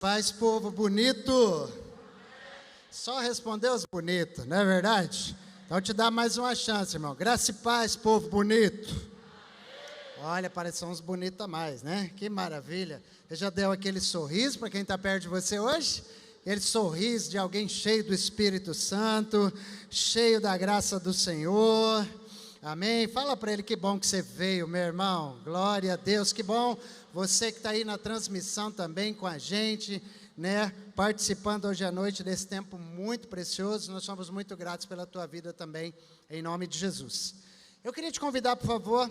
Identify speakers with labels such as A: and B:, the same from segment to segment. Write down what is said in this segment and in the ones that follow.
A: Paz, povo bonito. Só respondeu os bonitos, não é verdade? Então te dá mais uma chance, irmão. Graça e paz, povo bonito. Olha, parece uns bonitos a mais, né? Que maravilha. Você já deu aquele sorriso para quem está perto de você hoje? Aquele sorriso de alguém cheio do Espírito Santo, cheio da graça do Senhor. Amém? Fala para ele que bom que você veio, meu irmão. Glória a Deus, que bom. Você que está aí na transmissão também com a gente, né? Participando hoje à noite desse tempo muito precioso. Nós somos muito gratos pela tua vida também, em nome de Jesus. Eu queria te convidar, por favor,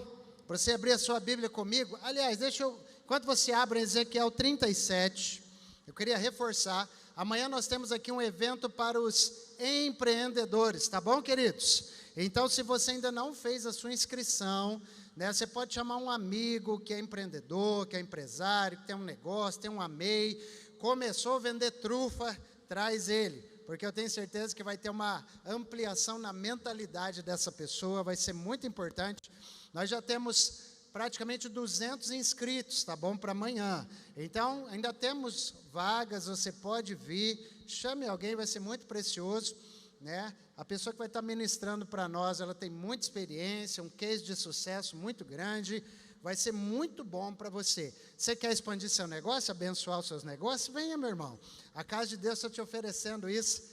A: para você abrir a sua Bíblia comigo. Aliás, enquanto você abre Ezequiel 37, eu queria reforçar. Amanhã nós temos aqui um evento para os empreendedores, tá bom, queridos? Então, se você ainda não fez a sua inscrição, né, você pode chamar um amigo que é empreendedor, que é empresário, que tem um negócio, tem um MEI, começou a vender trufa, traz ele, porque eu tenho certeza que vai ter uma ampliação na mentalidade dessa pessoa, vai ser muito importante. Nós já temos praticamente 200 inscritos, tá bom, para amanhã. Então, ainda temos vagas, você pode vir, chame alguém, vai ser muito precioso, né? A pessoa que vai estar ministrando para nós, ela tem muita experiência, um case de sucesso muito grande, vai ser muito bom para você. Você quer expandir seu negócio, abençoar os seus negócios? Venha, meu irmão. A casa de Deus está te oferecendo isso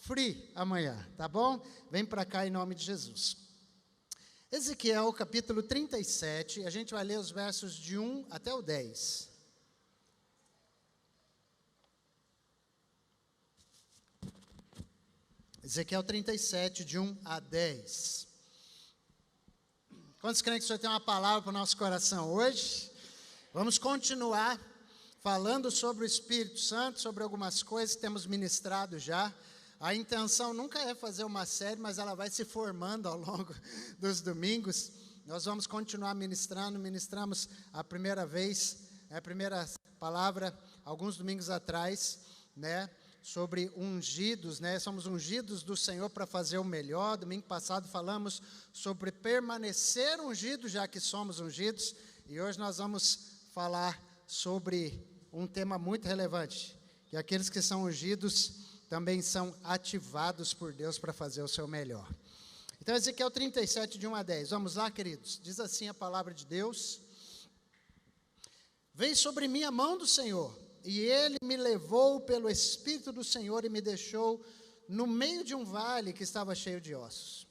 A: free amanhã, tá bom? Vem para cá em nome de Jesus. Ezequiel, capítulo 37, a gente vai ler os versos de 1 até o 10. Ezequiel 37, de 1 a 10. Quantos creem que o Senhor tem uma palavra para o nosso coração hoje? Vamos continuar falando sobre o Espírito Santo, sobre algumas coisas que temos ministrado já. A intenção nunca é fazer uma série, mas ela vai se formando ao longo dos domingos. Nós vamos continuar ministrando. Ministramos a primeira vez, a primeira palavra, alguns domingos atrás, né? Sobre ungidos, né? Somos ungidos do Senhor para fazer o melhor. Domingo passado falamos sobre permanecer ungidos, já que somos ungidos. E hoje nós vamos falar sobre um tema muito relevante, que aqueles que são ungidos também são ativados por Deus para fazer o seu melhor. Então, Ezequiel 37, de 1 a 10. Vamos lá, queridos? Diz assim a palavra de Deus. Veio sobre mim a mão do Senhor, e ele me levou pelo Espírito do Senhor e me deixou no meio de um vale que estava cheio de ossos.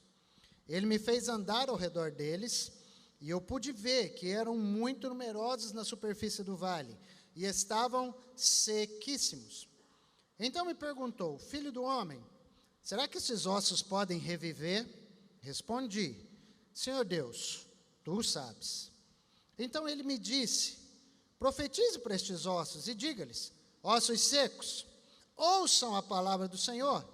A: Ele me fez andar ao redor deles, e eu pude ver que eram muito numerosos na superfície do vale, e estavam sequíssimos. Então me perguntou: filho do homem, será que esses ossos podem reviver? Respondi: Senhor Deus, tu sabes. Então ele me disse: profetize para estes ossos e diga-lhes: ossos secos, ouçam a palavra do Senhor.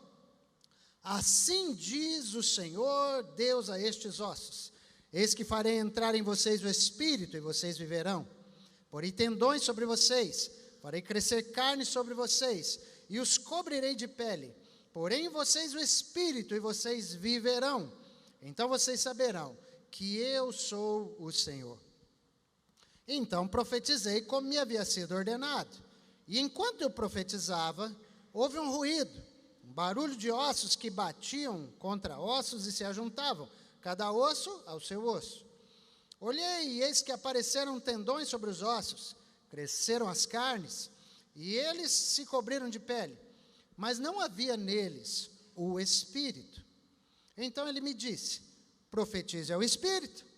A: Assim diz o Senhor Deus a estes ossos: eis que farei entrar em vocês o Espírito, e vocês viverão. Porei tendões sobre vocês, farei crescer carne sobre vocês, e os cobrirei de pele. Porém em vocês o Espírito, e vocês viverão. Então vocês saberão que eu sou o Senhor. Então profetizei como me havia sido ordenado. E enquanto eu profetizava, houve um ruído, um barulho de ossos que batiam contra ossos e se ajuntavam, cada osso ao seu osso. Olhei e eis que apareceram tendões sobre os ossos, cresceram as carnes, e eles se cobriram de pele, mas não havia neles o Espírito. Então ele me disse: profetize ao Espírito.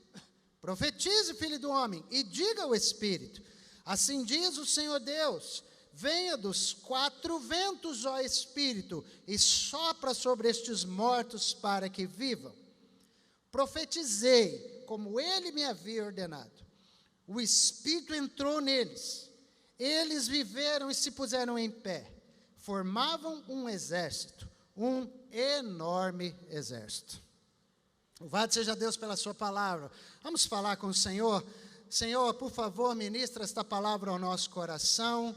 A: Profetize, filho do homem, e diga ao Espírito: assim diz o Senhor Deus: venha dos quatro ventos, ó Espírito, e sopra sobre estes mortos para que vivam. Profetizei, como ele me havia ordenado. O Espírito entrou neles. Eles viveram e se puseram em pé. Formavam um exército, um enorme exército. Louvado seja Deus pela sua palavra. Vamos falar com o Senhor. Senhor, por favor, ministra esta palavra ao nosso coração.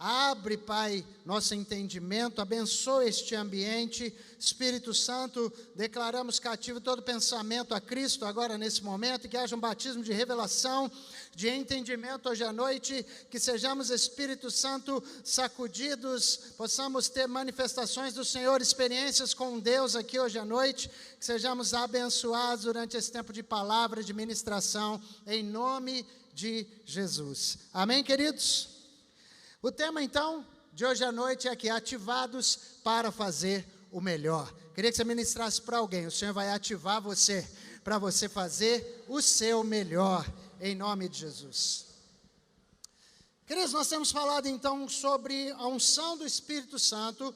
A: Abre, Pai, nosso entendimento, abençoa este ambiente. Espírito Santo, declaramos cativo todo pensamento a Cristo agora nesse momento, que haja um batismo de revelação, de entendimento hoje à noite, que sejamos, Espírito Santo, sacudidos, possamos ter manifestações do Senhor, experiências com Deus aqui hoje à noite, que sejamos abençoados durante esse tempo de palavra, de ministração, em nome de Jesus. Amém, queridos? O tema, então, de hoje à noite é aqui, ativados para fazer o melhor. Queria que você ministrasse para alguém, o Senhor vai ativar você, para você fazer o seu melhor, em nome de Jesus. Queridos, nós temos falado, então, sobre a unção do Espírito Santo,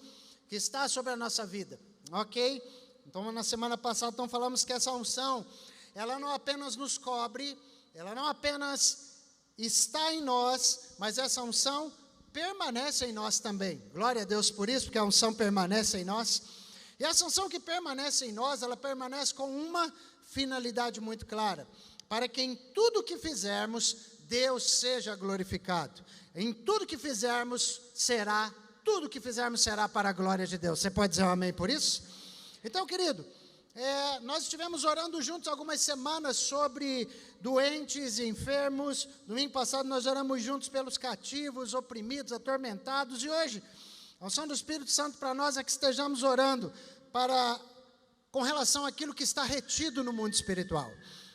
A: que está sobre a nossa vida, ok? Então, na semana passada, então, falamos que essa unção, ela não apenas nos cobre, ela não apenas está em nós, mas essa unção permanece em nós também. Glória a Deus por isso, porque a unção permanece em nós. E essa unção que permanece em nós, ela permanece com uma finalidade muito clara: para que em tudo que fizermos, Deus seja glorificado. Em tudo que fizermos será para a glória de Deus. Você pode dizer um amém por isso? Então, querido, nós estivemos orando juntos algumas semanas sobre doentes e enfermos. Domingo passado nós oramos juntos pelos cativos, oprimidos, atormentados. E hoje, a unção do Espírito Santo para nós é que estejamos orando com relação àquilo que está retido no mundo espiritual.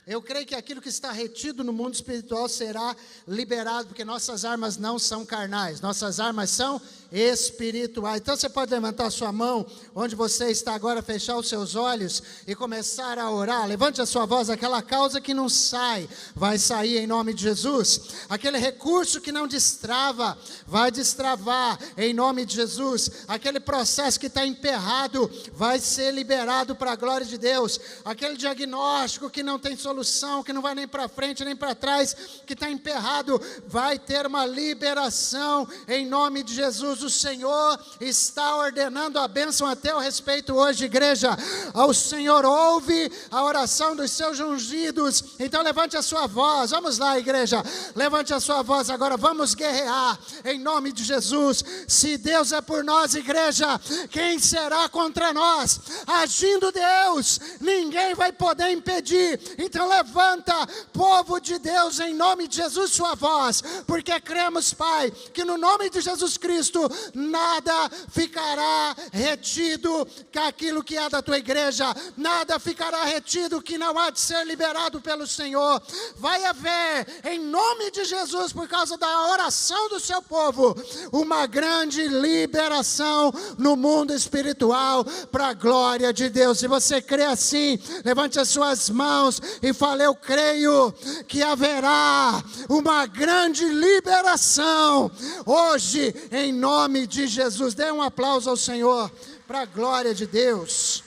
A: Eu creio que aquilo que está retido no mundo espiritual será liberado, porque nossas armas não são carnais, nossas armas são espirituais. Então você pode levantar a sua mão, onde você está agora, fechar os seus olhos e começar a orar. Levante a sua voz, aquela causa que não sai, vai sair em nome de Jesus. Aquele recurso que não destrava, vai destravar em nome de Jesus. Aquele processo que está emperrado, vai ser liberado para a glória de Deus. Aquele diagnóstico que não tem solução, que não vai nem para frente nem para trás, que está emperrado, vai ter uma liberação em nome de Jesus. O Senhor está ordenando a bênção a teu respeito hoje, igreja. O Senhor ouve a oração dos seus ungidos. Então levante a sua voz, vamos lá, igreja, levante a sua voz agora, vamos guerrear em nome de Jesus. Se Deus é por nós, igreja, quem será contra nós? Agindo Deus, ninguém vai poder impedir. Então levanta, povo de Deus, em nome de Jesus, sua voz, porque cremos, Pai, que no nome de Jesus Cristo, nada ficará retido aquilo que é da tua igreja, nada ficará retido que não há de ser liberado pelo Senhor. Vai haver, em nome de Jesus, por causa da oração do seu povo, uma grande liberação no mundo espiritual, para a glória de Deus. Se você crê assim, levante as suas mãos e fale: eu creio que haverá uma grande liberação hoje, em nome de Jesus. Dê um aplauso ao Senhor, para a glória de Deus.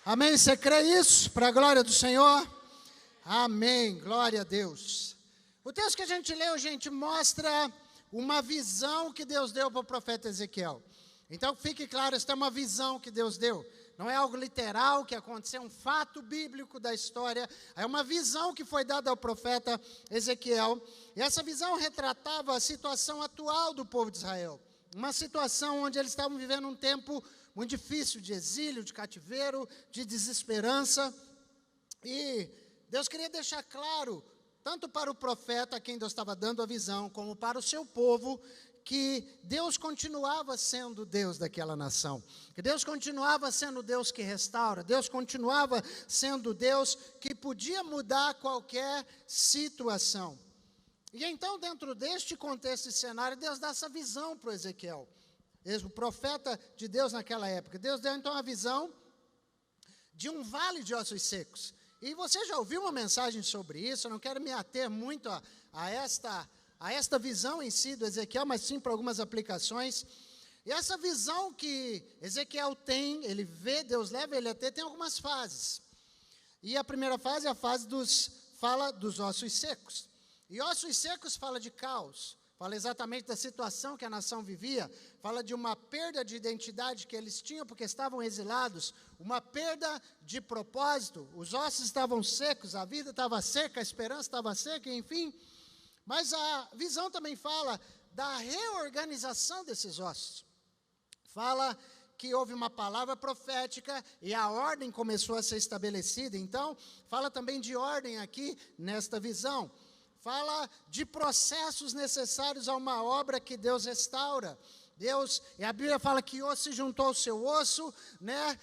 A: Amém? Você crê isso? Para a glória do Senhor? Amém, glória a Deus. O texto que a gente leu, gente, mostra uma visão que Deus deu para o profeta Ezequiel. Então fique claro, esta é uma visão que Deus deu. Não é algo literal que aconteceu, é um fato bíblico da história. É uma visão que foi dada ao profeta Ezequiel. E essa visão retratava a situação atual do povo de Israel. Uma situação onde eles estavam vivendo um tempo muito difícil, de exílio, de cativeiro, de desesperança. E Deus queria deixar claro, tanto para o profeta a quem Deus estava dando a visão, como para o seu povo, que Deus continuava sendo Deus daquela nação, que Deus continuava sendo Deus que restaura, Deus continuava sendo Deus que podia mudar qualquer situação. E então, dentro deste contexto e cenário, Deus dá essa visão para o Ezequiel, o profeta de Deus naquela época. Deus deu então a visão de um vale de ossos secos. E você já ouviu uma mensagem sobre isso, eu não quero me ater muito a esta visão em si do Ezequiel, mas sim para algumas aplicações. E essa visão que Ezequiel tem, ele vê, Deus leva ele a ter, tem algumas fases. E a primeira fase é a fase fala dos ossos secos. E ossos secos fala de caos, fala exatamente da situação que a nação vivia, fala de uma perda de identidade que eles tinham porque estavam exilados, uma perda de propósito, os ossos estavam secos, a vida estava seca, a esperança estava seca, enfim. Mas a visão também fala da reorganização desses ossos. Fala que houve uma palavra profética e a ordem começou a ser estabelecida. Então, fala também de ordem aqui nesta visão. Fala de processos necessários a uma obra que Deus restaura. E a Bíblia fala que osso se juntou ao seu osso, né?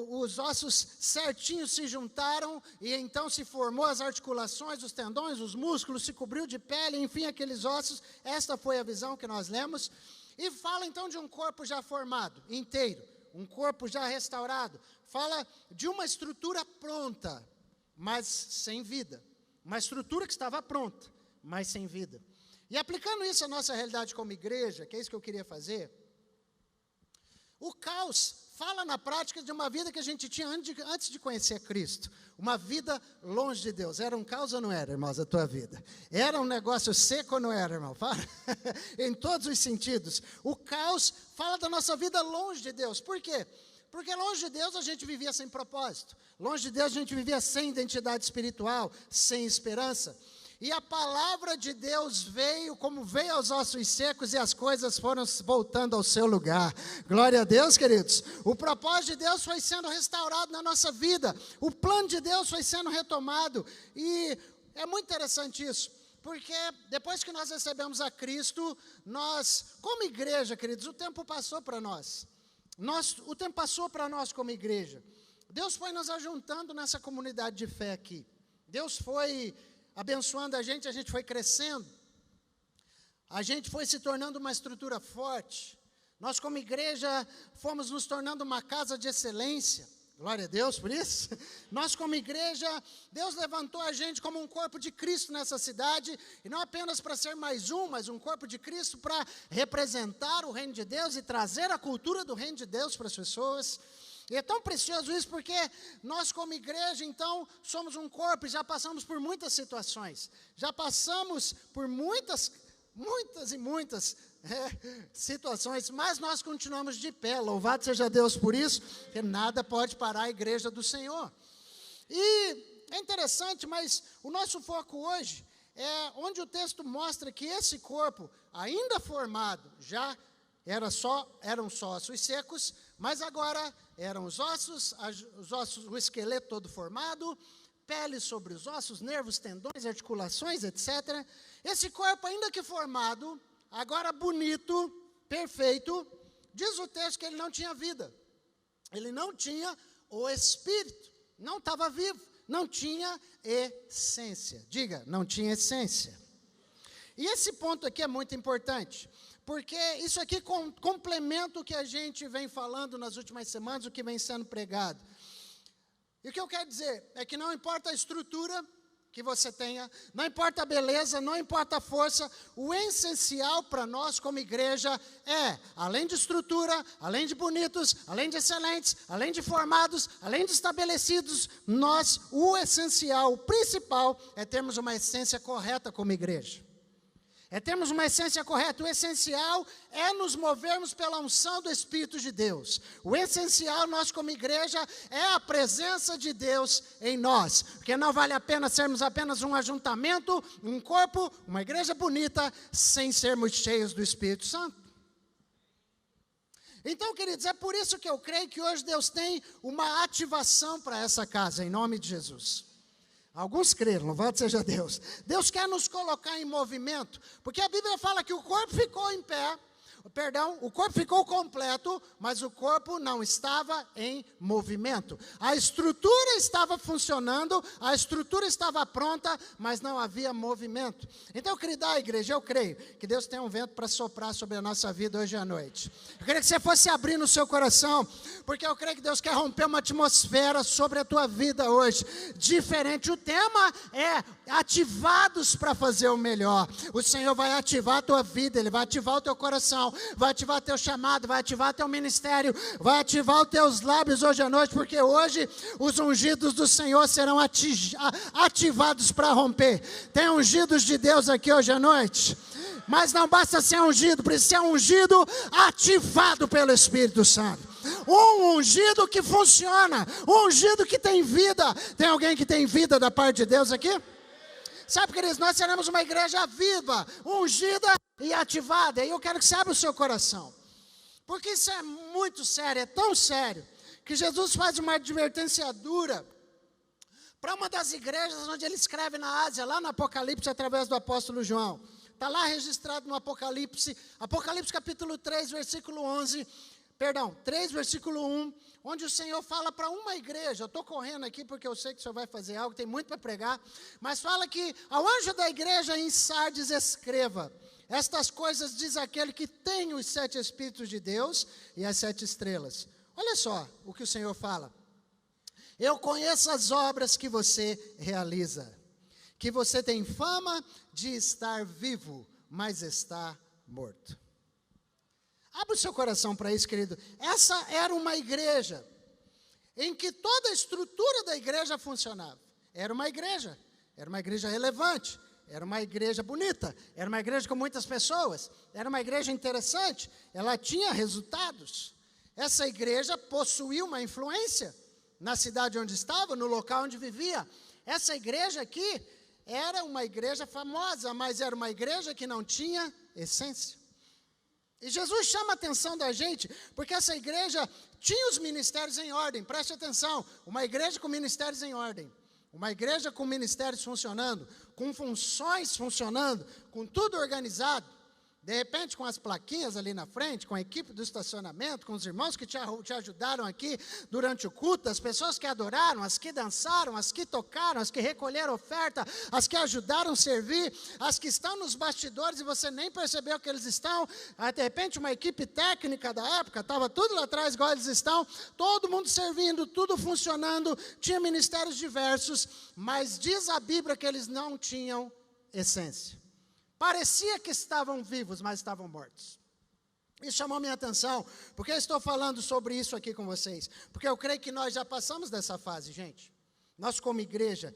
A: Os ossos certinhos se juntaram e então se formou as articulações, os tendões, os músculos, se cobriu de pele, enfim, aqueles ossos. Esta foi a visão que nós lemos. E fala então de um corpo já formado, inteiro, um corpo já restaurado. Fala de uma estrutura pronta, mas sem vida. Uma estrutura que estava pronta, mas sem vida. E aplicando isso à nossa realidade como igreja, que é isso que eu queria fazer, o caos fala na prática de uma vida que a gente tinha antes de conhecer Cristo. Uma vida longe de Deus. Era um caos ou não era, irmãos, a tua vida? Era um negócio seco ou não era, irmão? Fala. Em todos os sentidos. O caos fala da nossa vida longe de Deus. Por quê? Porque longe de Deus a gente vivia sem propósito. Longe de Deus a gente vivia sem identidade espiritual, sem esperança. E a palavra de Deus veio, como veio aos ossos secos, e as coisas foram voltando ao seu lugar. Glória a Deus, queridos. O propósito de Deus foi sendo restaurado na nossa vida. O plano de Deus foi sendo retomado. E é muito interessante isso, porque depois que nós recebemos a Cristo, nós, como igreja, queridos, o tempo passou para nós. O tempo passou para nós como igreja. Deus foi nos ajuntando nessa comunidade de fé aqui. Deus foi abençoando a gente foi crescendo, a gente foi se tornando uma estrutura forte. Nós como igreja fomos nos tornando uma casa de excelência, glória a Deus por isso. Nós como igreja, Deus levantou a gente como um corpo de Cristo nessa cidade, e não apenas para ser mais mas um corpo de Cristo para representar o reino de Deus e trazer a cultura do reino de Deus para as pessoas. E é tão precioso isso porque nós como igreja, então, somos um corpo e já passamos por muitas situações. Já passamos por muitas situações, mas nós continuamos de pé. Louvado seja Deus por isso, porque nada pode parar a igreja do Senhor. E é interessante, mas o nosso foco hoje é onde o texto mostra que esse corpo, ainda formado, já eram só ossos secos, mas agora eram os ossos, o esqueleto todo formado, pele sobre os ossos, nervos, tendões, articulações, etc. Esse corpo, ainda que formado, agora bonito, perfeito, diz o texto que ele não tinha vida. Ele não tinha o Espírito, não estava vivo, não tinha essência. Diga, não tinha essência. E esse ponto aqui é muito importante, porque isso aqui complementa o que a gente vem falando nas últimas semanas, o que vem sendo pregado. E o que eu quero dizer é que não importa a estrutura que você tenha, não importa a beleza, não importa a força, o essencial para nós como igreja é, além de estrutura, além de bonitos, além de excelentes, além de formados, além de estabelecidos, o essencial, o principal é termos uma essência correta como igreja. É termos uma essência correta. O essencial é nos movermos pela unção do Espírito de Deus. O essencial, nós como igreja, é a presença de Deus em nós. Porque não vale a pena sermos apenas um ajuntamento, um corpo, uma igreja bonita, sem sermos cheios do Espírito Santo. Então, queridos, é por isso que eu creio que hoje Deus tem uma ativação para essa casa, em nome de Jesus. Alguns creram, louvado seja Deus. Deus quer nos colocar em movimento, porque a Bíblia fala que o corpo ficou em pé, o corpo ficou completo, mas o corpo não estava em movimento. A estrutura estava funcionando, a estrutura estava pronta, mas não havia movimento. Então, querida igreja, eu creio que Deus tem um vento para soprar sobre a nossa vida hoje à noite. Eu queria que você fosse abrir no seu coração, porque eu creio que Deus quer romper uma atmosfera sobre a tua vida hoje, diferente. O tema é ativados para fazer o melhor. O Senhor vai ativar a tua vida, Ele vai ativar o teu coração, vai ativar teu chamado, vai ativar teu ministério, vai ativar os teus lábios hoje à noite, porque hoje os ungidos do Senhor serão ativados para romper. Tem ungidos de Deus aqui hoje à noite? Mas não basta ser ungido, precisa ser ungido ativado pelo Espírito Santo. Um ungido que funciona, um ungido que tem vida. Tem alguém que tem vida da parte de Deus aqui? Sabe, queridos, nós seremos uma igreja viva, ungida e ativada. E eu quero que você abra o seu coração. Porque isso é muito sério, é tão sério, que Jesus faz uma advertência dura para uma das igrejas onde ele escreve na Ásia, lá no Apocalipse, através do apóstolo João. Está lá registrado no Apocalipse capítulo 3, versículo 3, versículo 1, onde o Senhor fala para uma igreja. Eu estou correndo aqui porque eu sei que o Senhor vai fazer algo, tem muito para pregar, mas fala que ao anjo da igreja em Sardes escreva: estas coisas diz aquele que tem os 7 Espíritos de Deus e as 7 estrelas. Olha só o que o Senhor fala. Eu conheço as obras que você realiza, que você tem fama de estar vivo, mas está morto. Abra o seu coração para isso, querido. Essa era uma igreja em que toda a estrutura da igreja funcionava. Era uma igreja relevante, era uma igreja bonita, era uma igreja com muitas pessoas, era uma igreja interessante, ela tinha resultados. Essa igreja possuía uma influência na cidade onde estava, no local onde vivia. Essa igreja aqui era uma igreja famosa, mas era uma igreja que não tinha essência. E Jesus chama a atenção da gente, porque essa igreja tinha os ministérios em ordem. Preste atenção, uma igreja com ministérios em ordem. Uma igreja com ministérios funcionando, com funções funcionando, com tudo organizado. De repente, com as plaquinhas ali na frente, com a equipe do estacionamento, com os irmãos que te ajudaram aqui durante o culto, as pessoas que adoraram, as que dançaram, as que tocaram, as que recolheram oferta, as que ajudaram a servir, as que estão nos bastidores e você nem percebeu que eles estão. Aí, de repente, uma equipe técnica da época, estava tudo lá atrás igual eles estão, todo mundo servindo, tudo funcionando, tinha ministérios diversos, mas diz a Bíblia que eles não tinham essência. Parecia que estavam vivos, mas estavam mortos. Isso chamou minha atenção, porque eu estou falando sobre isso aqui com vocês. Porque eu creio que nós já passamos dessa fase, gente. Nós como igreja,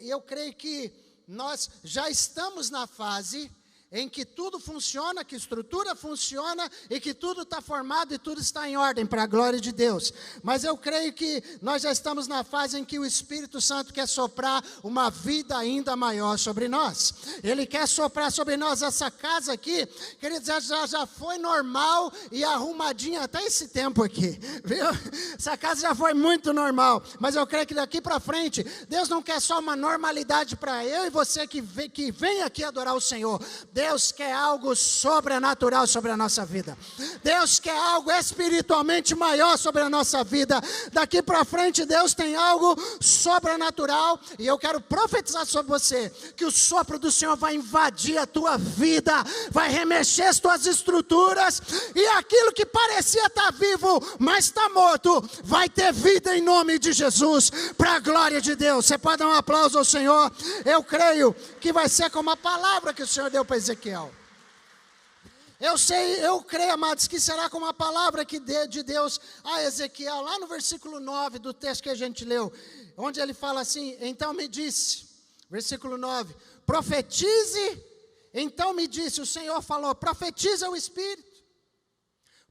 A: eu creio que nós já estamos na fase em que tudo funciona, que estrutura funciona e que tudo está formado e tudo está em ordem para a glória de Deus. Mas eu creio que nós já estamos na fase em que o Espírito Santo quer soprar uma vida ainda maior sobre nós. Ele quer soprar sobre nós. Essa casa aqui, queridos, já foi normal e arrumadinha até esse tempo aqui, viu? Essa casa já foi muito normal, mas eu creio que daqui para frente, Deus não quer só uma normalidade para eu e você que vem aqui adorar o Senhor. Deus quer algo sobrenatural sobre a nossa vida. Deus quer algo espiritualmente maior sobre a nossa vida. Daqui para frente Deus tem algo sobrenatural. E eu quero profetizar sobre você que o sopro do Senhor vai invadir a tua vida, vai remexer as tuas estruturas. E aquilo que parecia estar vivo, mas está morto, vai ter vida em nome de Jesus, para a glória de Deus. Você pode dar um aplauso ao Senhor? Eu creio que vai ser como a palavra que o Senhor deu para Ezequiel. Eu creio, amados, que será como a palavra de Deus a Ezequiel, lá no versículo 9 do texto que a gente leu, onde ele fala assim: então me disse, versículo 9, profetize, então me disse, o Senhor falou, profetize ao Espírito,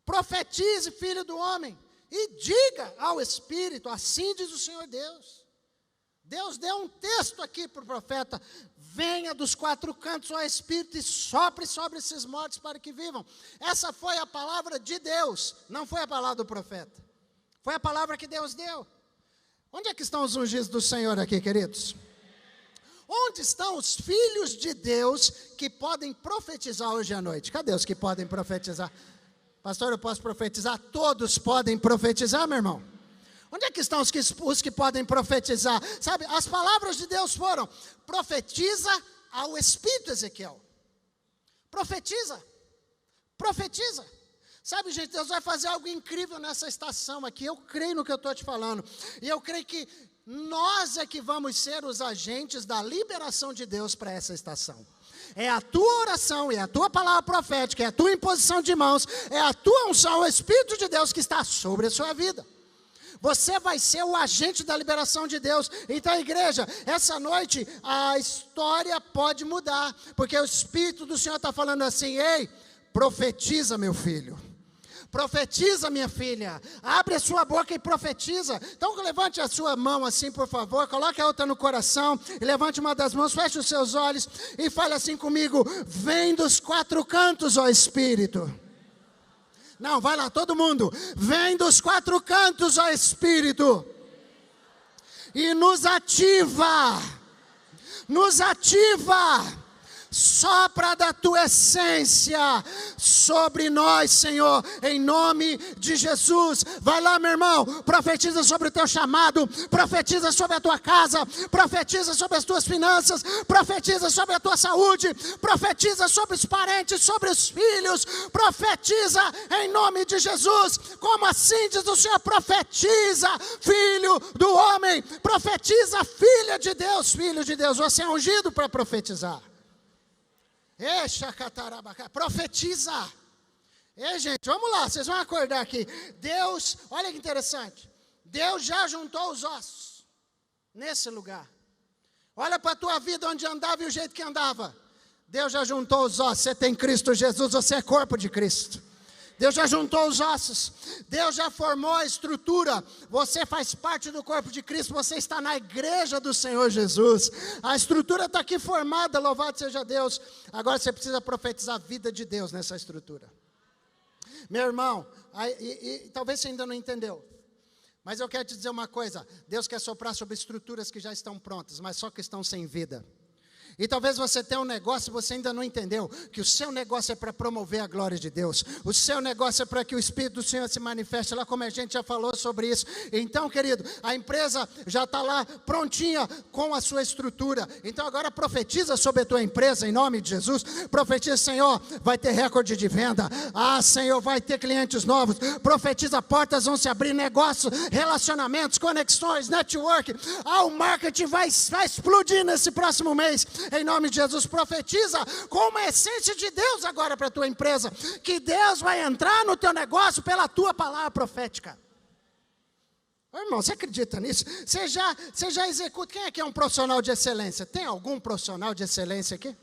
A: profetize, filho do homem, e diga ao Espírito, assim diz o Senhor Deus. Deus deu um texto aqui para o profeta: venha dos 4 cantos, ó Espírito, e sopre sobre esses mortos para que vivam. Essa foi a palavra de Deus, não foi a palavra do profeta. Foi a palavra que Deus deu. Onde é que estão os ungidos do Senhor aqui, queridos? Onde estão os filhos de Deus que podem profetizar hoje à noite? Cadê os que podem profetizar? Pastor, eu posso profetizar? Todos podem profetizar, meu irmão. Onde é que estão os que podem profetizar? Sabe, as palavras de Deus foram: profetiza ao Espírito, Ezequiel. Profetiza. Profetiza. Sabe, gente, Deus vai fazer algo incrível nessa estação aqui. Eu creio no que eu estou te falando. E eu creio que nós é que vamos ser os agentes da liberação de Deus para essa estação. É a tua oração, é a tua palavra profética, é a tua imposição de mãos, é a tua unção, o Espírito de Deus que está sobre a sua vida. Você vai ser o agente da liberação de Deus. Então, igreja, essa noite a história pode mudar, porque o Espírito do Senhor está falando assim: ei, profetiza, meu filho. Profetiza, minha filha. Abre a sua boca e profetiza. Então levante a sua mão assim, por favor. Coloque a outra no coração. E levante uma das mãos, feche os seus olhos. E fale assim comigo. Vem dos quatro cantos, ó Espírito. Não, vai lá, todo mundo. Vem dos quatro cantos, ó Espírito. E nos ativa. Nos ativa. Sopra da tua essência sobre nós, Senhor, em nome de Jesus. Vai lá, meu irmão, profetiza sobre o teu chamado, profetiza sobre a tua casa, profetiza sobre as tuas finanças, profetiza sobre a tua saúde, profetiza sobre os parentes, sobre os filhos, profetiza em nome de Jesus. Como assim diz o Senhor? Profetiza, filho do homem, profetiza, filha de Deus, filho de Deus. Você é ungido para profetizar. Profetiza. Ei, gente, vamos lá, vocês vão acordar aqui. Deus, olha que interessante. Deus já juntou os ossos nesse lugar. Olha para a tua vida onde andava e o jeito que andava. Deus já juntou os ossos. Você tem Cristo Jesus, você é corpo de Cristo. Deus já juntou os ossos, Deus já formou a estrutura, você faz parte do corpo de Cristo, você está na igreja do Senhor Jesus, a estrutura está aqui formada, louvado seja Deus. Agora você precisa profetizar a vida de Deus nessa estrutura. Meu irmão, talvez você ainda não entendeu, mas eu quero te dizer uma coisa, Deus quer soprar sobre estruturas que já estão prontas, mas só que estão sem vida. E talvez você tenha um negócio e você ainda não entendeu que o seu negócio é para promover a glória de Deus. O seu negócio é para que o Espírito do Senhor se manifeste lá, como a gente já falou sobre isso. Então, querido, a empresa já está lá prontinha com a sua estrutura. Então agora profetiza sobre a tua empresa em nome de Jesus. Profetiza, Senhor, vai ter recorde de venda. Ah, Senhor, vai ter clientes novos. Profetiza, portas vão se abrir, negócios, relacionamentos, conexões, network. Ah, o marketing vai explodir nesse próximo mês. Em nome de Jesus, profetiza com uma essência de Deus agora para a tua empresa, que Deus vai entrar no teu negócio pela tua palavra profética. Ô, irmão, você acredita nisso? Você já executa. Quem aqui é um profissional de excelência? Tem algum profissional de excelência aqui?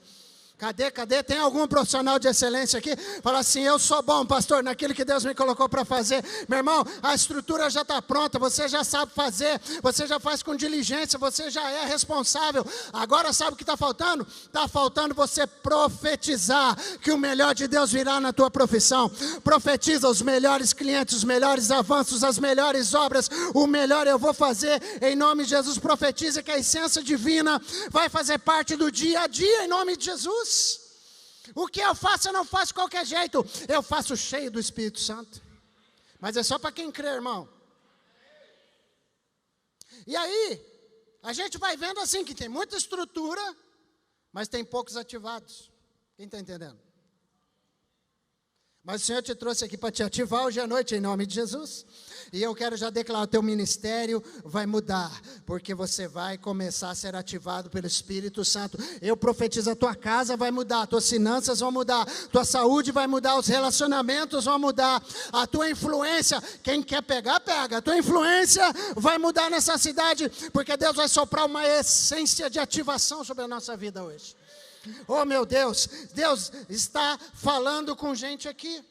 A: Cadê? Tem algum profissional de excelência aqui? Fala assim, eu sou bom, pastor, naquilo que Deus me colocou para fazer. Meu irmão, a estrutura já está pronta, você já sabe fazer, você já faz com diligência, você já é responsável. Agora sabe o que está faltando? Está faltando você profetizar que o melhor de Deus virá na tua profissão. Profetiza os melhores clientes, os melhores avanços, as melhores obras, o melhor eu vou fazer. Em nome de Jesus, profetiza que a essência divina vai fazer parte do dia a dia, em nome de Jesus. O que eu faço, eu não faço de qualquer jeito. Eu faço cheio do Espírito Santo. Mas é só para quem crê, irmão. E aí, a gente vai vendo assim, que tem muita estrutura, mas tem poucos ativados. Quem está entendendo? Mas o Senhor te trouxe aqui para te ativar hoje à noite, em nome de Jesus. E eu quero já declarar, o teu ministério vai mudar, porque você vai começar a ser ativado pelo Espírito Santo. Eu profetizo, a tua casa vai mudar, tuas finanças vão mudar, tua saúde vai mudar, os relacionamentos vão mudar, a tua influência, quem quer pegar, pega, a tua influência vai mudar nessa cidade, porque Deus vai soprar uma essência de ativação sobre a nossa vida hoje. Oh meu Deus, Deus está falando com gente aqui.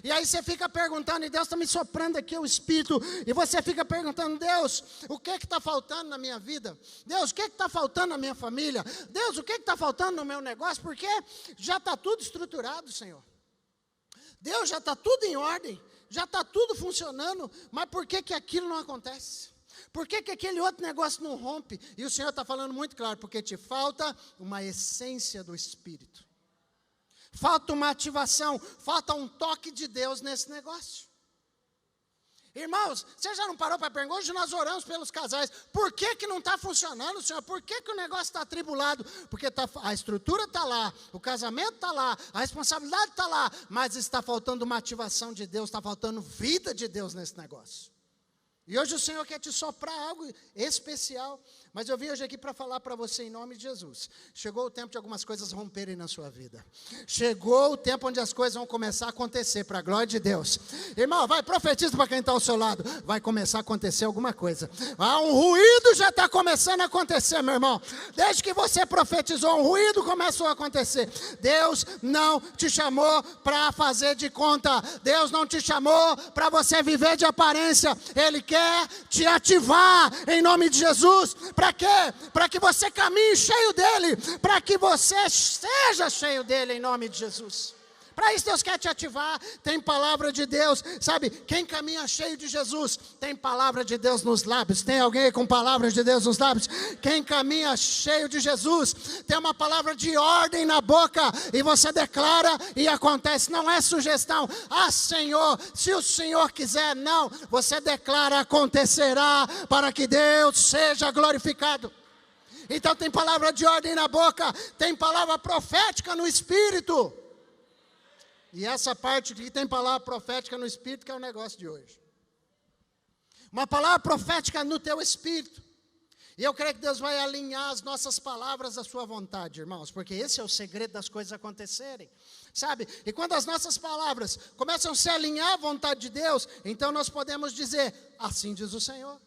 A: E aí você fica perguntando, e Deus está me soprando aqui o Espírito, e você fica perguntando, Deus, o que está faltando na minha vida? Deus, o que está faltando na minha família? Deus, o que está faltando no meu negócio? Porque já está tudo estruturado, Senhor. Deus, já está tudo em ordem, já está tudo funcionando, mas por que aquilo não acontece? Por que aquele outro negócio não rompe? E o Senhor está falando muito claro, porque te falta uma essência do Espírito. Falta uma ativação, falta um toque de Deus nesse negócio. Irmãos, você já não parou para perguntar? Hoje nós oramos pelos casais. Por que não está funcionando, Senhor? Por que o negócio está atribulado? Porque a estrutura está lá, o casamento está lá, a responsabilidade está lá, mas está faltando uma ativação de Deus, está faltando vida de Deus nesse negócio. E hoje o Senhor quer te soprar algo especial, Mas eu vim hoje aqui para falar para você em nome de Jesus. Chegou o tempo de algumas coisas romperem na sua vida. Chegou o tempo onde as coisas vão começar a acontecer, para a glória de Deus. Irmão, vai, profetiza para quem está ao seu lado. Vai começar a acontecer alguma coisa. Um ruído já está começando a acontecer, meu irmão. Desde que você profetizou, um ruído começou a acontecer. Deus não te chamou para fazer de conta. Deus não te chamou para você viver de aparência. Ele quer te ativar em nome de Jesus. Para quê? Para que você caminhe cheio dele, para que você seja cheio dele em nome de Jesus. Para isso Deus quer te ativar, tem palavra de Deus, sabe, quem caminha cheio de Jesus, tem palavra de Deus nos lábios. Tem alguém com palavra de Deus nos lábios? Quem caminha cheio de Jesus, tem uma palavra de ordem na boca, e você declara e acontece, não é sugestão. Senhor, se o Senhor quiser, não, você declara, acontecerá, para que Deus seja glorificado. Então tem palavra de ordem na boca, tem palavra profética no Espírito. E essa parte que tem palavra profética no Espírito, que é o negócio de hoje. Uma palavra profética no teu Espírito. E eu creio que Deus vai alinhar as nossas palavras à sua vontade, irmãos, porque esse é o segredo das coisas acontecerem, sabe? E quando as nossas palavras começam a se alinhar à vontade de Deus, então nós podemos dizer, assim diz o Senhor.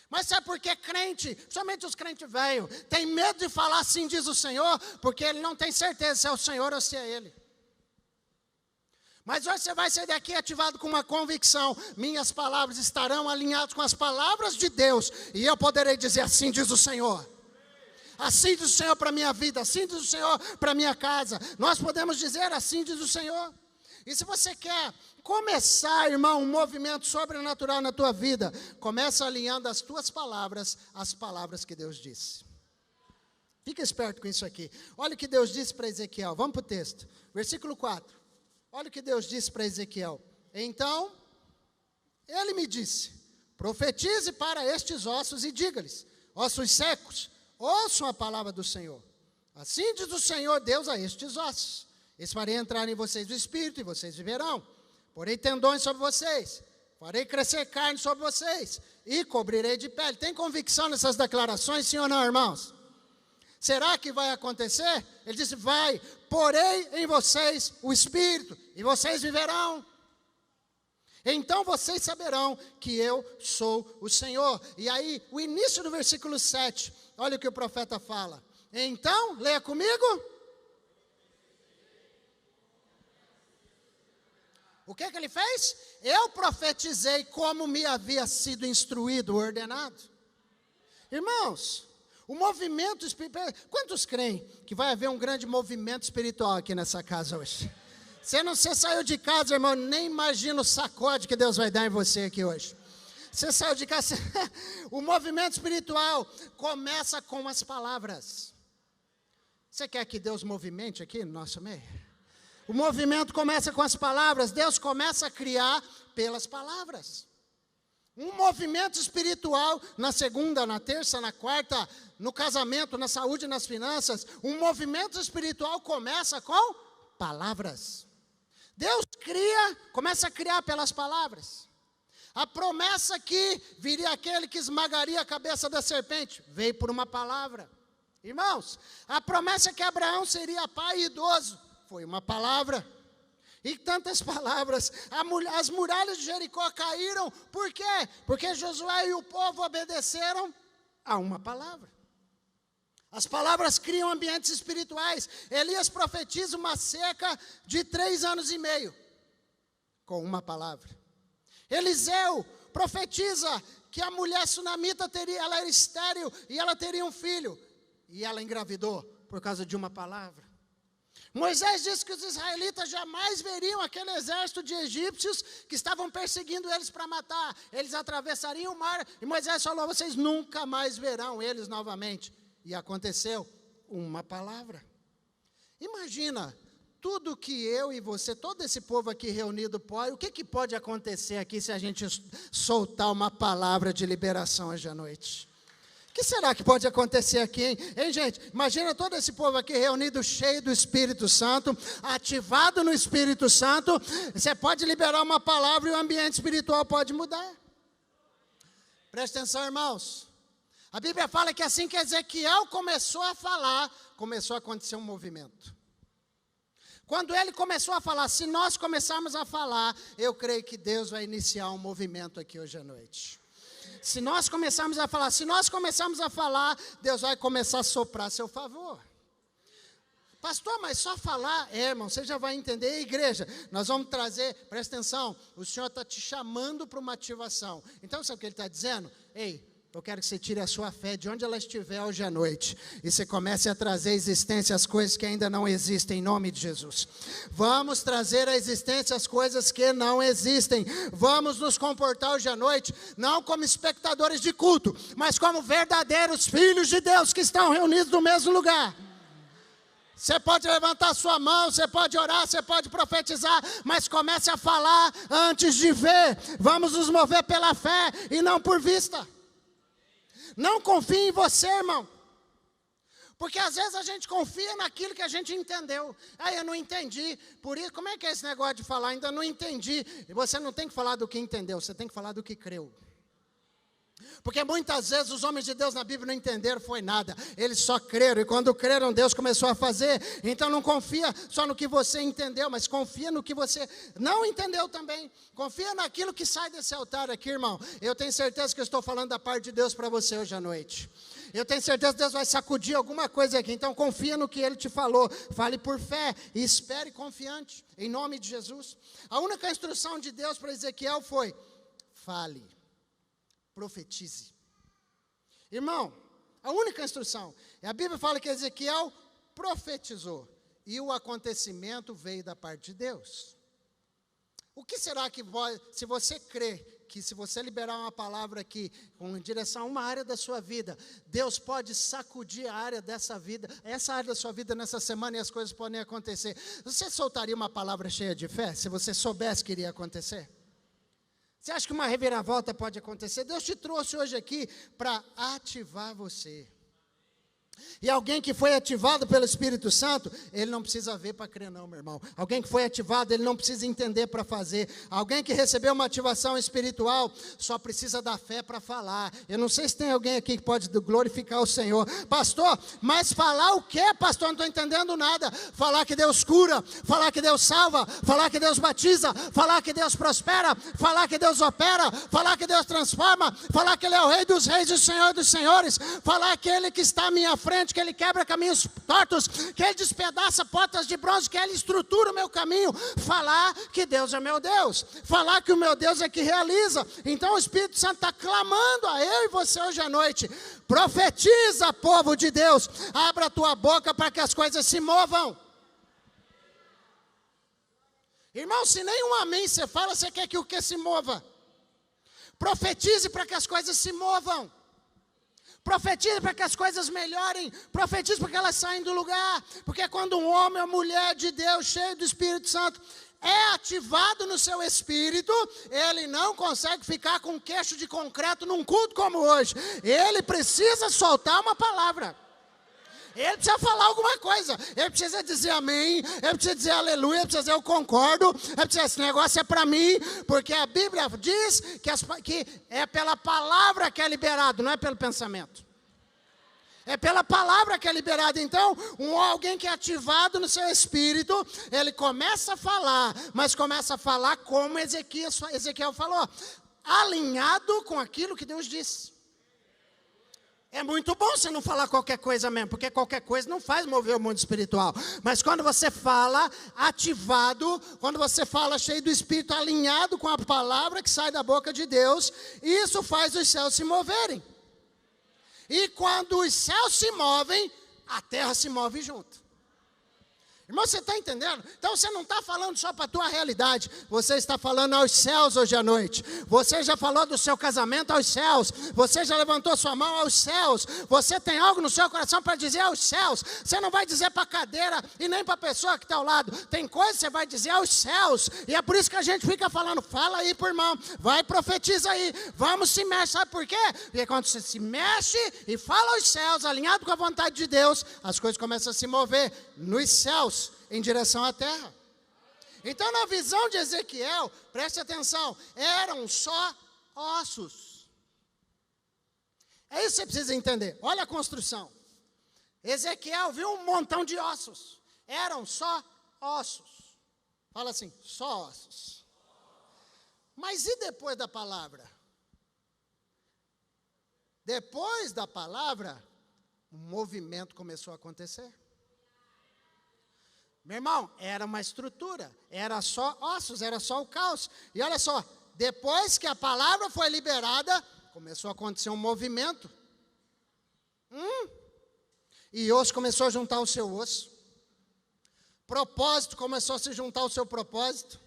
A: Mas sabe por que crente, somente os crentes velhos, tem medo de falar assim diz o Senhor, porque ele não tem certeza se é o Senhor ou se é ele. Mas hoje você vai sair daqui ativado com uma convicção, minhas palavras estarão alinhadas com as palavras de Deus, e eu poderei dizer, assim diz o Senhor. Assim diz o Senhor para a minha vida, assim diz o Senhor para a minha casa. Nós podemos dizer, assim diz o Senhor. E se você quer começar, irmão, um movimento sobrenatural na tua vida, começa alinhando as tuas palavras às palavras que Deus disse. Fica esperto com isso aqui. Olha o que Deus disse para Ezequiel, vamos para o texto, versículo 4. Olha o que Deus disse para Ezequiel. Então, ele me disse, profetize para estes ossos e diga-lhes, ossos secos, ouçam a palavra do Senhor. Assim diz o Senhor Deus a estes ossos, eles farei entrar em vocês o Espírito e vocês viverão. Porei tendões sobre vocês, farei crescer carne sobre vocês e cobrirei de pele. Tem convicção nessas declarações, sim ou não, irmãos? Será que vai acontecer? Ele disse, vai, porei em vocês o Espírito, e vocês viverão. Então vocês saberão que eu sou o Senhor. E aí, o início do versículo 7, olha o que o profeta fala. Então, leia comigo. O que ele fez? Eu profetizei como me havia sido instruído, ordenado. Irmãos, o movimento espiritual, quantos creem que vai haver um grande movimento espiritual aqui nessa casa hoje? Você saiu de casa, irmão, nem imagina o sacode que Deus vai dar em você aqui hoje. Você saiu de casa, o movimento espiritual começa com as palavras. Você quer que Deus movimente aqui no nosso meio? O movimento começa com as palavras, Deus começa a criar pelas palavras. Um movimento espiritual na segunda, na terça, na quarta, no casamento, na saúde, nas finanças. Um movimento espiritual começa com palavras. Deus começa a criar pelas palavras. A promessa que viria aquele que esmagaria a cabeça da serpente, veio por uma palavra. Irmãos, a promessa que Abraão seria pai idoso, foi uma palavra. E tantas palavras, as muralhas de Jericó caíram, por quê? Porque Josué e o povo obedeceram a uma palavra. As palavras criam ambientes espirituais. Elias profetiza uma seca de 3 anos e meio, com uma palavra. Eliseu profetiza que a mulher sunamita ela era estéril e ela teria um filho, e ela engravidou por causa de uma palavra. Moisés disse que os israelitas jamais veriam aquele exército de egípcios que estavam perseguindo eles para matar. Eles atravessariam o mar, e Moisés falou, vocês nunca mais verão eles novamente. E aconteceu uma palavra. Imagina, tudo que eu e você, todo esse povo aqui reunido pode, o que pode acontecer aqui se a gente soltar uma palavra de liberação hoje à noite? O que será que pode acontecer aqui, hein, gente? Imagina todo esse povo aqui reunido, cheio do Espírito Santo, ativado no Espírito Santo. Você pode liberar uma palavra e o ambiente espiritual pode mudar. Presta atenção, irmãos. A Bíblia fala que assim que Ezequiel começou a falar, começou a acontecer um movimento. Quando ele começou a falar, se nós começarmos a falar, eu creio que Deus vai iniciar um movimento aqui hoje à noite. Se nós começarmos a falar, Deus vai começar a soprar a seu favor. Pastor, mas só falar, irmão, você já vai entender. Igreja, nós vamos trazer, presta atenção, o Senhor está te chamando para uma ativação. Então, sabe o que Ele está dizendo? Ei, eu quero que você tire a sua fé de onde ela estiver hoje à noite. E você comece a trazer à existência as coisas que ainda não existem, em nome de Jesus. Vamos trazer à existência as coisas que não existem. Vamos nos comportar hoje à noite, não como espectadores de culto, mas como verdadeiros filhos de Deus que estão reunidos no mesmo lugar. Você pode levantar sua mão, você pode orar, você pode profetizar, mas comece a falar antes de ver. Vamos nos mover pela fé e não por vista. Não confie em você, irmão. Porque às vezes a gente confia naquilo que a gente entendeu. Eu não entendi. Por isso, como é que é esse negócio de falar? Ainda não entendi. E você não tem que falar do que entendeu, você tem que falar do que creu. Porque muitas vezes os homens de Deus na Bíblia não entenderam foi nada. Eles só creram, e quando creram, Deus começou a fazer. Então não confia só no que você entendeu, mas confia no que você não entendeu também. Confia naquilo que sai desse altar aqui, irmão. Eu tenho certeza que eu estou falando da parte de Deus para você hoje à noite. Eu tenho certeza que Deus vai sacudir alguma coisa aqui. Então confia no que Ele te falou. Fale por fé e espere confiante, em nome de Jesus. A única instrução de Deus para Ezequiel foi: fale. Profetize. Irmão, a única instrução. A Bíblia fala que Ezequiel profetizou. E o acontecimento veio da parte de Deus. O que será que se você crê que se você liberar uma palavra aqui, com direção a uma área da sua vida, Deus pode sacudir a área dessa vida, essa área da sua vida nessa semana, e as coisas podem acontecer. Você soltaria uma palavra cheia de fé, se você soubesse que iria acontecer? Você acha que uma reviravolta pode acontecer? Deus te trouxe hoje aqui para ativar você. E alguém que foi ativado pelo Espírito Santo, ele não precisa ver para crer não, meu irmão. Alguém que foi ativado, ele não precisa entender para fazer. Alguém que recebeu uma ativação espiritual, só precisa da fé para falar. Eu não sei se tem alguém aqui que pode glorificar o Senhor. Pastor, mas falar o quê, pastor? Não estou entendendo nada. Falar que Deus cura, falar que Deus salva, falar que Deus batiza, falar que Deus prospera, falar que Deus opera, falar que Deus transforma, falar que Ele é o Rei dos Reis e o Senhor dos Senhores, falar que Ele que está à minha frente, que Ele quebra caminhos tortos, que Ele despedaça portas de bronze, que Ele estrutura o meu caminho. Falar que Deus é meu Deus, falar que o meu Deus é que realiza. Então o Espírito Santo está clamando a eu e você hoje à noite: profetiza, povo de Deus, abra a tua boca para que as coisas se movam. Irmão, se nem um amém você fala, você quer que o que se mova? Profetize para que as coisas se movam. Profetize para que as coisas melhorem. Profetize para que elas saem do lugar. Porque quando um homem ou mulher de Deus, cheio do Espírito Santo, é ativado no seu espírito, ele não consegue ficar com um queixo de concreto num culto como hoje. Ele precisa soltar uma palavra. Ele precisa falar alguma coisa. Ele precisa dizer amém. Ele precisa dizer aleluia. Ele precisa dizer eu concordo. Ele precisa dizer esse negócio é para mim. Porque a Bíblia diz que é pela palavra que é liberado, não é pelo pensamento. É pela palavra que é liberado. Então, alguém que é ativado no seu espírito, ele começa a falar, mas começa a falar como Ezequiel falou, alinhado com aquilo que Deus disse. É muito bom você não falar qualquer coisa mesmo, porque qualquer coisa não faz mover o mundo espiritual. Mas quando você fala ativado, quando você fala cheio do Espírito, alinhado com a palavra que sai da boca de Deus, isso faz os céus se moverem. E quando os céus se movem, a terra se move junto. Irmão, você está entendendo? Então você não está falando só para a tua realidade, você está falando aos céus hoje à noite. Você já falou do seu casamento aos céus, você já levantou sua mão aos céus, você tem algo no seu coração para dizer aos céus. Você não vai dizer para a cadeira e nem para a pessoa que está ao lado, tem coisa que você vai dizer aos céus. E é por isso que a gente fica falando, fala aí por irmão, vai profetiza aí, vamos se mexe, sabe por quê? Porque quando você se mexe e fala aos céus, alinhado com a vontade de Deus, as coisas começam a se mover nos céus, em direção à terra. Então na visão de Ezequiel, preste atenção, eram só ossos. É isso que você precisa entender. Olha a construção. Ezequiel viu um montão de ossos. Eram só ossos. Fala assim, só ossos. Mas e depois da palavra? Depois da palavra, um movimento começou a acontecer. Meu irmão, era uma estrutura, era só ossos, era só o caos. E olha só, depois que a palavra foi liberada, começou a acontecer um movimento. E osso começou a juntar o seu osso. Propósito começou a se juntar ao seu propósito.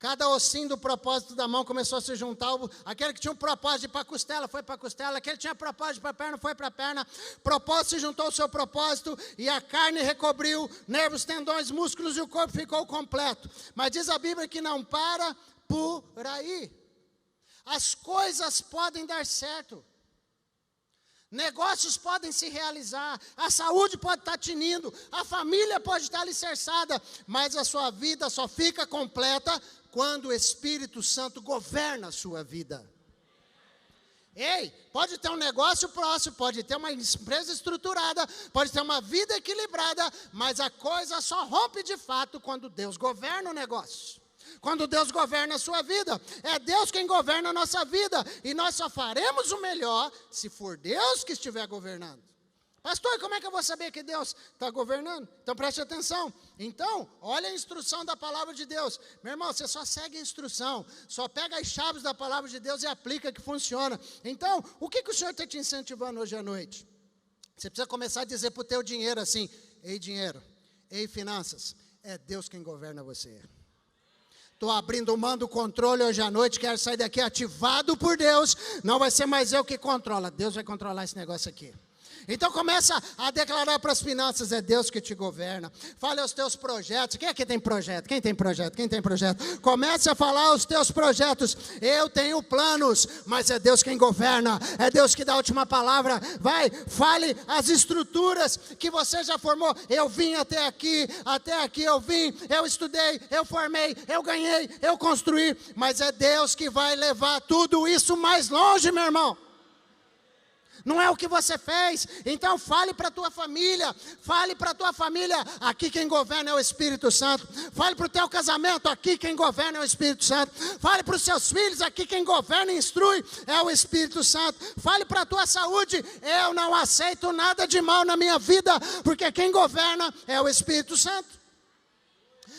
A: Cada ossinho do propósito da mão começou a se juntar. Aquele que tinha um propósito de ir para a costela, foi para a costela. Aquele que tinha propósito de ir para a perna, foi para a perna. Propósito se juntou ao seu propósito. E a carne recobriu nervos, tendões, músculos e o corpo ficou completo. Mas diz a Bíblia que não para por aí. As coisas podem dar certo. Negócios podem se realizar, a saúde pode estar tinindo, a família pode estar alicerçada, mas a sua vida só fica completa quando o Espírito Santo governa a sua vida. Ei, pode ter um negócio próximo, pode ter uma empresa estruturada, pode ter uma vida equilibrada, mas a coisa só rompe de fato quando Deus governa o negócio. Quando Deus governa a sua vida, é Deus quem governa a nossa vida, e nós só faremos o melhor se for Deus que estiver governando. Pastor, como é que eu vou saber que Deus está governando? Então preste atenção. Então, olha a instrução da palavra de Deus. Meu irmão, você só segue a instrução, só pega as chaves da palavra de Deus e aplica que funciona. Então, o que o Senhor está te incentivando hoje à noite? Você precisa começar a dizer para o teu dinheiro assim, ei dinheiro, ei finanças, é Deus quem governa você. Estou abrindo mão do controle hoje à noite, quero sair daqui ativado por Deus, não vai ser mais eu que controla, Deus vai controlar esse negócio aqui. Então começa a declarar para as finanças, é Deus que te governa. Fale os teus projetos. Quem aqui tem projeto? Quem tem projeto? Quem tem projeto? Comece a falar os teus projetos. Eu tenho planos, mas é Deus quem governa. É Deus que dá a última palavra. Vai, fale as estruturas que você já formou. Eu vim até aqui eu vim, eu estudei, eu formei, eu ganhei, eu construí. Mas é Deus que vai levar tudo isso mais longe, meu irmão. Não é o que você fez. Então fale para a tua família. Fale para a tua família. Aqui quem governa é o Espírito Santo. Fale para o teu casamento. Aqui quem governa é o Espírito Santo. Fale para os seus filhos. Aqui quem governa e instrui é o Espírito Santo. Fale para a tua saúde. Eu não aceito nada de mal na minha vida, porque quem governa é o Espírito Santo.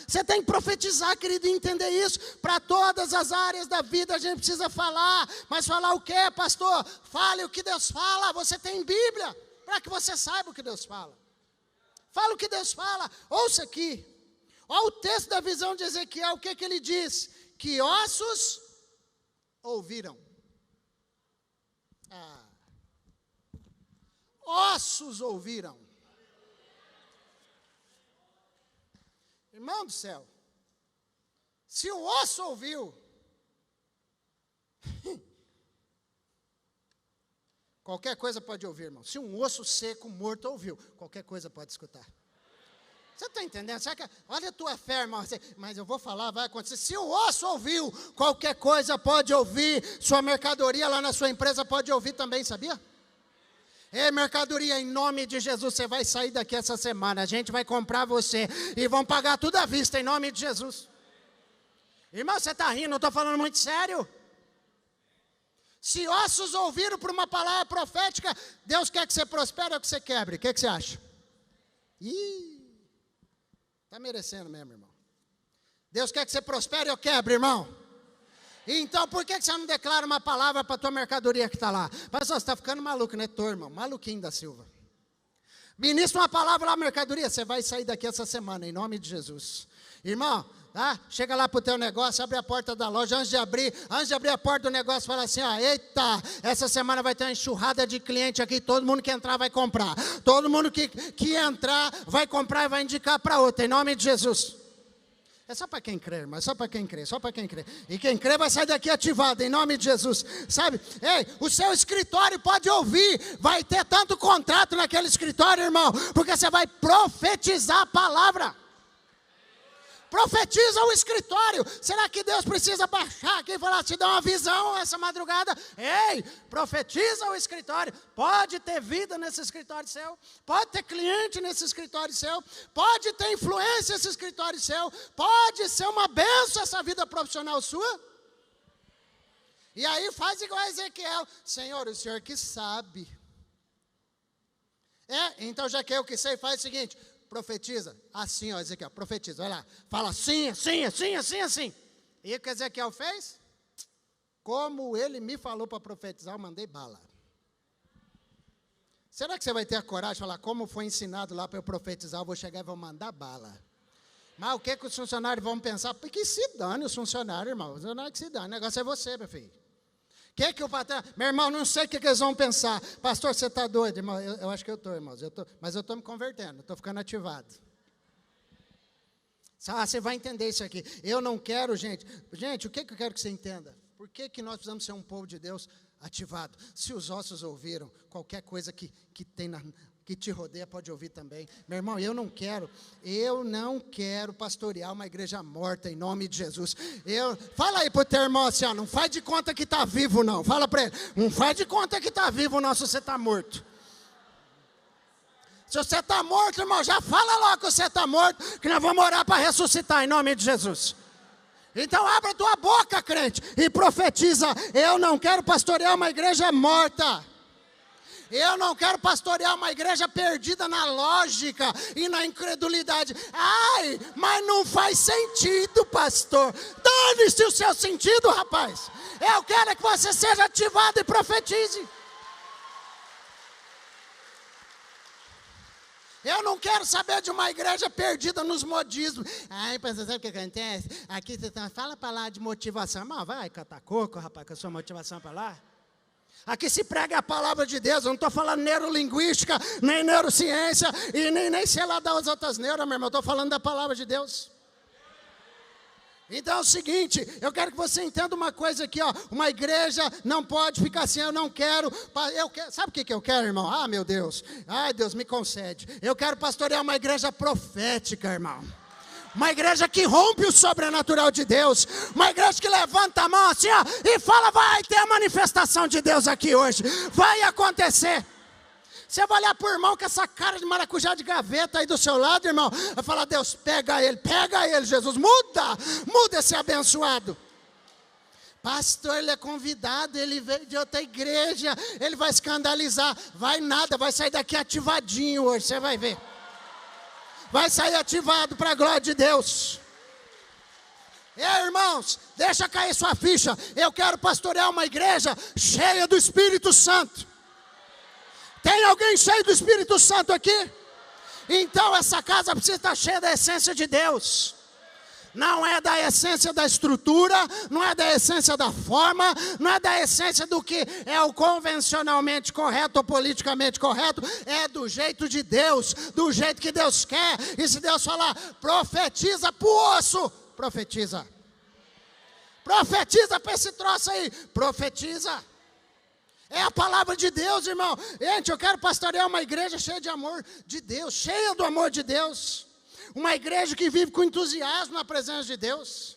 A: Você tem que profetizar, querido, e entender isso. Para todas as áreas da vida a gente precisa falar. Mas falar o quê, pastor? Fale o que Deus fala. Você tem Bíblia para que você saiba o que Deus fala. Fala o que Deus fala. Ouça aqui. Olha o texto da visão de Ezequiel. O que ele diz? Que ossos ouviram. Ossos ouviram. Irmão do céu, se o osso ouviu, qualquer coisa pode ouvir, irmão. Se um osso seco, morto, ouviu, qualquer coisa pode escutar. Você está entendendo? Olha a tua fé, irmão. Mas eu vou falar, vai acontecer. Se o osso ouviu, qualquer coisa pode ouvir. Sua mercadoria lá na sua empresa pode ouvir também, sabia? Ei, mercadoria, em nome de Jesus, você vai sair daqui essa semana, a gente vai comprar você, e vão pagar tudo à vista, em nome de Jesus. Irmão, você está rindo, eu estou falando muito sério. Se ossos ouviram por uma palavra profética, Deus quer que você prospere ou que você quebre, o que você acha? Está merecendo mesmo, irmão. Deus quer que você prospere ou quebre, irmão? Então, por que você não declara uma palavra para a tua mercadoria que está lá? Pastor, você está ficando maluco, né? Tô, irmão, maluquinho da Silva. Ministra uma palavra lá, mercadoria, você vai sair daqui essa semana, em nome de Jesus. Irmão, tá? Chega lá para o teu negócio, abre a porta da loja, antes de abrir a porta do negócio, fala assim, ó, eita, essa semana vai ter uma enxurrada de cliente aqui, todo mundo que entrar vai comprar. Todo mundo que entrar vai comprar e vai indicar para outra, em nome de Jesus. É só para quem crê, irmão, é só para quem crê, só para quem crê. E quem crê vai sair daqui ativado, em nome de Jesus. Sabe? Ei, o seu escritório pode ouvir, vai ter tanto contrato naquele escritório, irmão, porque você vai profetizar a palavra. Profetiza o escritório. Será que Deus precisa baixar aqui e falar, te dar uma visão essa madrugada? Ei, profetiza o escritório. Pode ter vida nesse escritório seu, pode ter cliente nesse escritório seu, pode ter influência nesse escritório seu, pode ser uma bênção essa vida profissional sua. E aí faz igual a Ezequiel, Senhor, o Senhor que sabe. Então já que eu que sei, faz o seguinte, profetiza, assim ó, Ezequiel, profetiza, vai lá, fala assim, assim, assim, assim, assim. E o que Ezequiel fez? Como ele me falou para profetizar, eu mandei bala. Será que você vai ter a coragem de falar, como foi ensinado lá para eu profetizar, eu vou chegar e vou mandar bala? Mas o que os funcionários vão pensar? Porque se dane os funcionários, irmão, não é que se dane, o negócio é você, meu filho. Que o patrão, meu irmão, não sei o que eles vão pensar. Pastor, você está doido, irmão? Eu acho que eu estou, irmãos. Mas eu estou me convertendo, estou ficando ativado. Você vai entender isso aqui. Eu não quero, gente, o que eu quero que você entenda? Por que nós precisamos ser um povo de Deus ativado? Se os ossos ouviram, qualquer coisa que te rodeia pode ouvir também. Meu irmão, eu não quero pastorear uma igreja morta em nome de Jesus. Fala aí pro teu irmão assim, ó, não faz de conta que está vivo não. Fala para ele, não faz de conta que está vivo não, se você está morto. Se você está morto, irmão, já fala logo que você está morto, que nós vamos orar para ressuscitar em nome de Jesus. Então abra a tua boca, crente, e profetiza, eu não quero pastorear uma igreja morta. Eu não quero pastorear uma igreja perdida na lógica e na incredulidade. Ai, mas não faz sentido, pastor. Dane-se o seu sentido, rapaz. Eu quero que você seja ativado e profetize. Eu não quero saber de uma igreja perdida nos modismos. Ai, pastor, sabe o que acontece? Aqui você fala para lá de motivação. Mas vai catar coco, rapaz, com a sua motivação para lá. Aqui se prega a palavra de Deus, eu não estou falando neurolinguística, nem neurociência, e nem sei lá das outras neuras, meu irmão, eu estou falando da palavra de Deus. Então é o seguinte, eu quero que você entenda uma coisa aqui, ó, uma igreja não pode ficar assim, eu quero, sabe o que eu quero, irmão? Ah, meu Deus, ai Deus, me concede, eu quero pastorear uma igreja profética, irmão. Uma igreja que rompe o sobrenatural de Deus. Uma igreja que levanta a mão assim, ó, e fala, vai ter a manifestação de Deus aqui hoje. Vai acontecer. Você vai olhar para o irmão com essa cara de maracujá de gaveta aí do seu lado, irmão. Vai falar, Deus, pega ele, Jesus. Muda esse abençoado. Pastor, ele é convidado, ele veio de outra igreja. Ele vai escandalizar. Vai nada, vai sair daqui ativadinho hoje, você vai ver. Vai sair ativado para a glória de Deus. Irmãos, deixa cair sua ficha. Eu quero pastorear uma igreja cheia do Espírito Santo. Tem alguém cheio do Espírito Santo aqui? Então essa casa precisa estar cheia da essência de Deus. Não é da essência da estrutura, não é da essência da forma, não é da essência do que é o convencionalmente correto ou politicamente correto, é do jeito de Deus, do jeito que Deus quer. E se Deus falar, profetiza para o osso, profetiza. Profetiza para esse troço aí, profetiza. É a palavra de Deus, irmão. Gente, eu quero pastorear uma igreja cheia de amor de Deus, cheia do amor de Deus. Uma igreja que vive com entusiasmo na presença de Deus.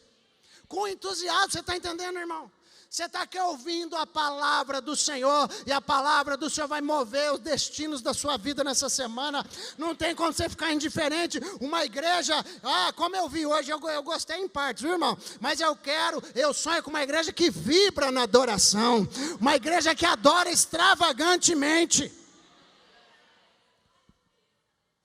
A: Com entusiasmo, você está entendendo, irmão? Você está aqui ouvindo a palavra do Senhor, e a palavra do Senhor vai mover os destinos da sua vida nessa semana. Não tem como você ficar indiferente. Uma igreja, como eu vi hoje, eu gostei em partes, viu, irmão? Mas eu sonho com uma igreja que vibra na adoração. Uma igreja que adora extravagantemente.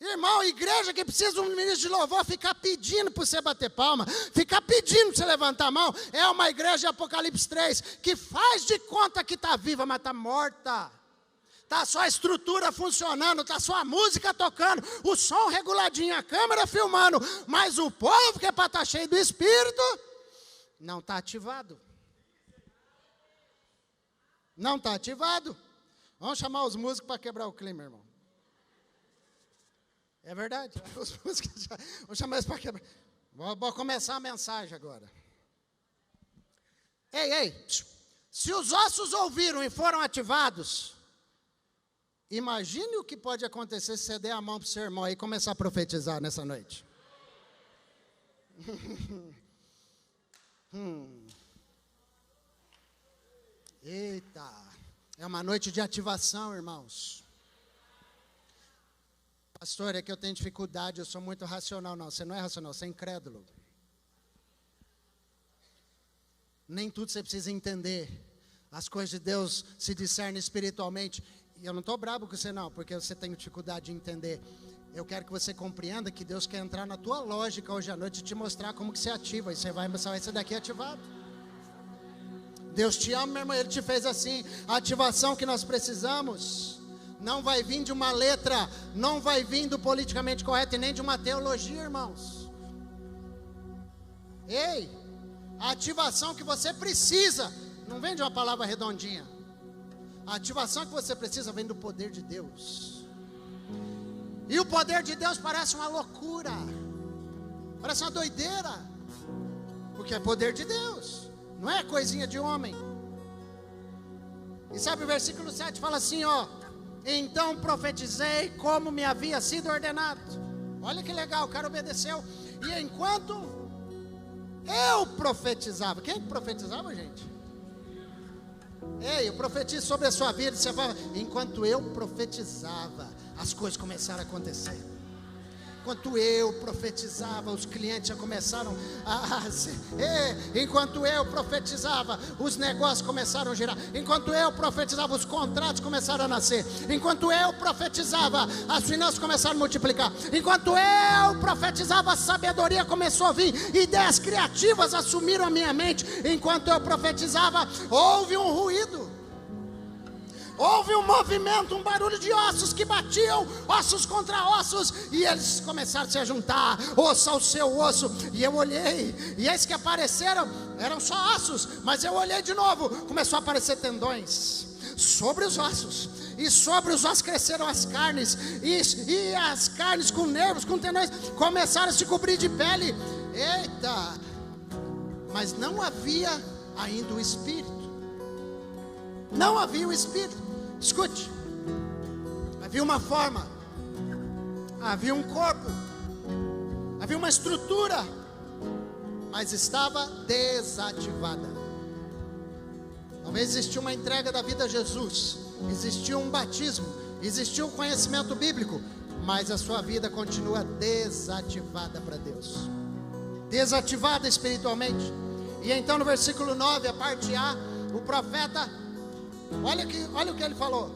A: Irmão, igreja que precisa de um ministro de louvor ficar pedindo para você bater palma, ficar pedindo para você levantar a mão, é uma igreja de Apocalipse 3, que faz de conta que está viva, mas está morta. Está só a estrutura funcionando, está só a música tocando, o som reguladinho, a câmera filmando, mas o povo que é para estar cheio do Espírito, não está ativado. Não está ativado. Vamos chamar os músicos para quebrar o clima, irmão. É verdade. Vou chamar eles para quebrar. Vou começar a mensagem agora. Ei. Se os ossos ouviram e foram ativados, imagine o que pode acontecer se você der a mão para o seu irmão e começar a profetizar nessa noite. Eita, é uma noite de ativação, irmãos. Pastor, é que eu tenho dificuldade, eu sou muito racional. Não, você não é racional, você é incrédulo. Nem tudo você precisa entender. As coisas de Deus se discernem espiritualmente. E eu não estou bravo com você não, porque você tem dificuldade de entender. Eu quero que você compreenda que Deus quer entrar na tua lógica hoje à noite e te mostrar como que você ativa. E você vai sair daqui ativado. Deus te ama, meu irmão, Ele te fez assim. A ativação que nós precisamos não vai vir de uma letra, não vai vir do politicamente correto e nem de uma teologia, irmãos. Ei, a ativação que você precisa não vem de uma palavra redondinha. A ativação que você precisa vem do poder de Deus. E o poder de Deus parece uma loucura, parece uma doideira, porque é poder de Deus, não é coisinha de homem. E sabe o versículo 7 fala assim, ó: então profetizei como me havia sido ordenado. Olha que legal, o cara obedeceu. E enquanto eu profetizava, quem profetizava, gente? Ei, eu profetizo sobre a sua vida. Você fala, enquanto eu profetizava, as coisas começaram a acontecer. Enquanto eu profetizava, os clientes já começaram enquanto eu profetizava, os negócios começaram a girar. Enquanto eu profetizava, os contratos começaram a nascer. Enquanto eu profetizava, as finanças começaram a multiplicar. Enquanto eu profetizava, a sabedoria começou a vir. Ideias criativas assumiram a minha mente. Enquanto eu profetizava, houve um ruído. Houve um movimento, um barulho de ossos que batiam, ossos contra ossos, e eles começaram a se juntar, osso ao seu osso. E eu olhei, e eis que apareceram, eram só ossos, mas eu olhei de novo, começou a aparecer tendões sobre os ossos, e sobre os ossos cresceram as carnes, e as carnes com nervos, com tendões, começaram a se cobrir de pele. Eita! Mas não havia ainda o Espírito. Não havia o Espírito. Escute, havia uma forma, havia um corpo, havia uma estrutura, mas estava desativada. Talvez existia uma entrega da vida a Jesus, existia um batismo, existia um conhecimento bíblico, mas a sua vida continua desativada para Deus, desativada espiritualmente. E então no versículo 9, a parte A, o profeta, olha o que ele falou: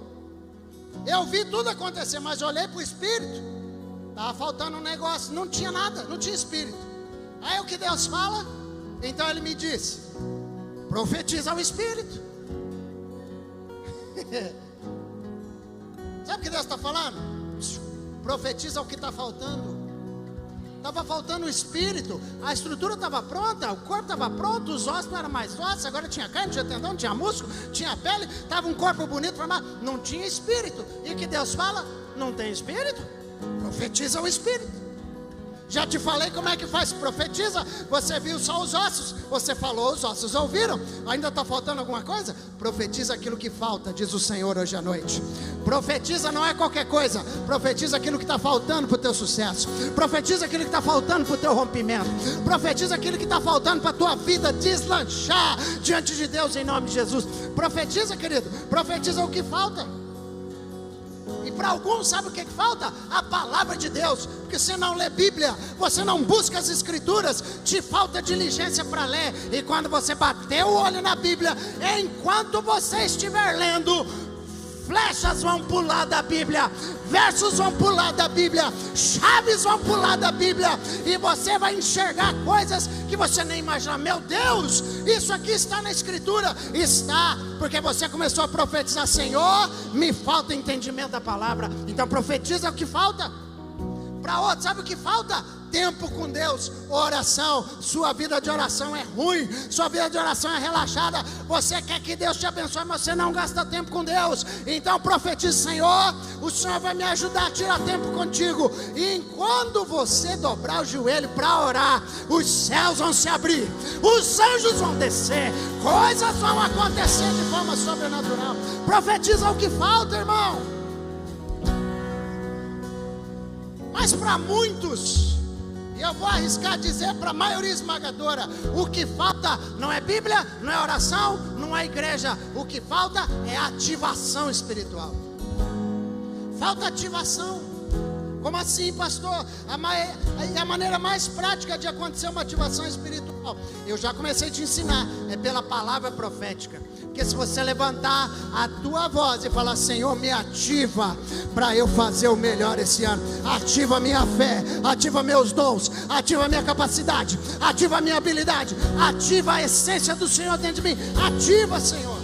A: eu vi tudo acontecer, mas olhei para o Espírito, estava faltando um negócio, não tinha nada, não tinha Espírito. Aí o que Deus fala? Então ele me disse: profetiza ao Espírito. Sabe o que Deus está falando? Profetiza o que está faltando. Estava faltando o Espírito, a estrutura estava pronta, o corpo estava pronto, os ossos não eram mais ossos, agora tinha carne, tinha tendão, tinha músculo, tinha pele, estava um corpo bonito formado, não tinha Espírito. E que Deus fala? Não tem Espírito? Profetiza o Espírito. Já te falei como é que faz, profetiza. Você viu só os ossos, você falou, os ossos ouviram. Ainda está faltando alguma coisa? Profetiza aquilo que falta, diz o Senhor hoje à noite. Profetiza não é qualquer coisa. Profetiza aquilo que está faltando para o teu sucesso. Profetiza aquilo que está faltando para o teu rompimento. Profetiza aquilo que está faltando para a tua vida deslanchar diante de Deus em nome de Jesus. Profetiza, querido, profetiza o que falta. E para alguns, sabe o que falta? A palavra de Deus. Porque você não lê Bíblia, você não busca as Escrituras, te falta diligência para ler. E quando você bater o olho na Bíblia, enquanto você estiver lendo, flechas vão pular da Bíblia, versos vão pular da Bíblia, chaves vão pular da Bíblia, e você vai enxergar coisas que você nem imagina. Meu Deus, isso aqui está na Escritura. Está, porque você começou a profetizar: Senhor, me falta entendimento da palavra. Então profetiza o que falta. Para outro, sabe o que falta? Tempo com Deus, oração. Sua vida de oração é ruim, sua vida de oração é relaxada. Você quer que Deus te abençoe, mas você não gasta tempo com Deus. Então profetize: Senhor, o Senhor vai me ajudar a tirar tempo contigo. E enquanto você dobrar o joelho para orar, os céus vão se abrir, os anjos vão descer, coisas vão acontecer de forma sobrenatural. Profetiza o que falta, irmão. Mas para muitos, E eu vou arriscar dizer para a maioria esmagadora: o que falta não é Bíblia, não é oração, não é igreja. O que falta é ativação espiritual. Falta ativação. Como assim, pastor? A maneira mais prática de acontecer uma ativação espiritual, eu já comecei a te ensinar, é pela palavra profética. Porque se você levantar a tua voz e falar: Senhor, me ativa para eu fazer o melhor esse ano, ativa a minha fé, ativa meus dons, ativa a minha capacidade, ativa a minha habilidade, ativa a essência do Senhor dentro de mim, ativa, Senhor.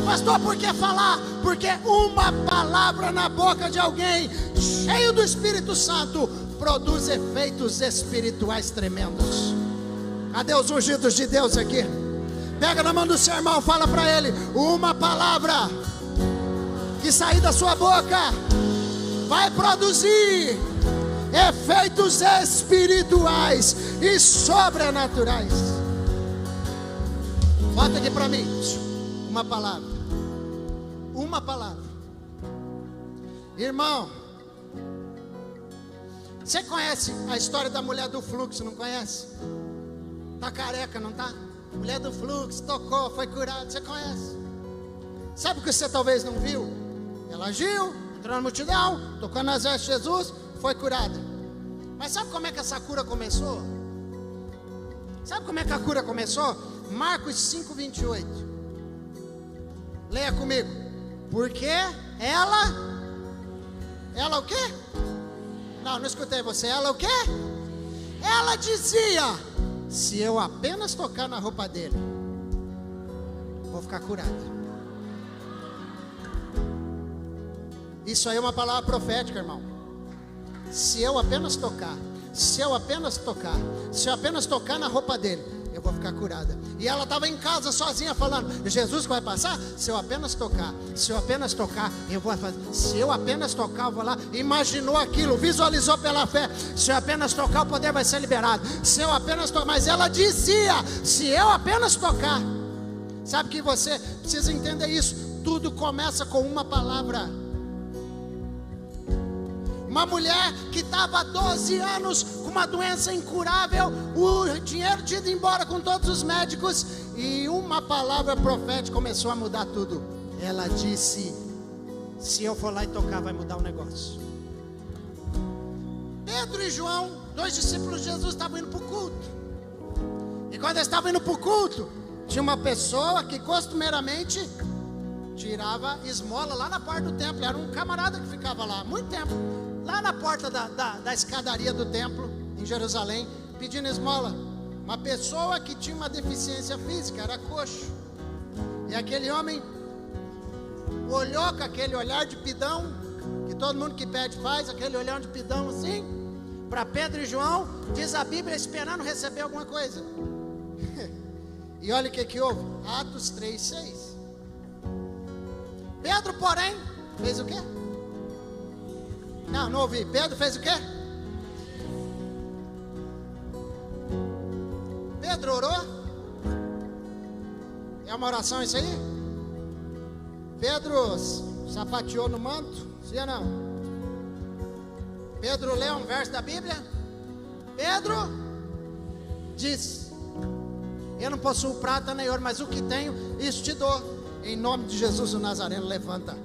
A: Pastor, por que falar? Porque uma palavra na boca de alguém cheio do Espírito Santo produz efeitos espirituais tremendos. Cadê os ungidos de Deus aqui? Pega na mão do seu irmão, fala para ele: uma palavra que sair da sua boca vai produzir efeitos espirituais e sobrenaturais. Bota aqui para mim, uma palavra. Uma palavra. Irmão, você conhece a história da mulher do fluxo, não conhece? Tá careca, não tá? Mulher do fluxo, tocou, foi curada, você conhece? Sabe o que você talvez não viu? Ela agiu, entrou na multidão, tocou nas vestes de Jesus, foi curada. Mas sabe como é que essa cura começou? Sabe como é que a cura começou? Marcos 5:28. Leia comigo. Porque ela o quê? Não escutei você. Ela o quê? Ela dizia: se eu apenas tocar na roupa dele, vou ficar curada. Isso aí é uma palavra profética, irmão. Se eu apenas tocar, se eu apenas tocar na roupa dele, eu vou ficar curada. E ela estava em casa sozinha falando: Jesus vai passar? Se eu apenas tocar, eu vou fazer. Se eu apenas tocar, eu vou lá. Imaginou aquilo, visualizou pela fé: se eu apenas tocar, o poder vai ser liberado. Se eu apenas tocar. Mas ela dizia: se eu apenas tocar. Sabe que você precisa entender isso. Tudo começa com uma palavra. Uma mulher que estava há 12 anos com uma doença incurável, o dinheiro tinha ido embora com todos os médicos, e uma palavra profética começou a mudar tudo. Ela disse: se eu for lá e tocar, vai mudar o negócio. Pedro e João, 2 discípulos de Jesus, estavam indo para o culto. E quando eles estavam indo para o culto, tinha uma pessoa que costumeiramente tirava esmola lá na porta do templo. Era um camarada que ficava lá há muito tempo, lá na porta da escadaria do templo, em Jerusalém, pedindo esmola. Uma pessoa que tinha uma deficiência física, era coxo. E aquele homem olhou com aquele olhar de pidão, que todo mundo que pede faz, aquele olhar de pidão assim, para Pedro e João, diz a Bíblia, esperando receber alguma coisa. E olha o que houve, Atos 3:6. Pedro, porém, fez o quê? Não ouvi. Pedro fez o quê? Pedro orou? É uma oração isso aí? Pedro sapateou no manto? Sim ou não? Pedro leu um verso da Bíblia? Pedro diz: eu não possuo prata nem ouro, mas o que tenho, isso te dou. Em nome de Jesus o Nazareno, levanta.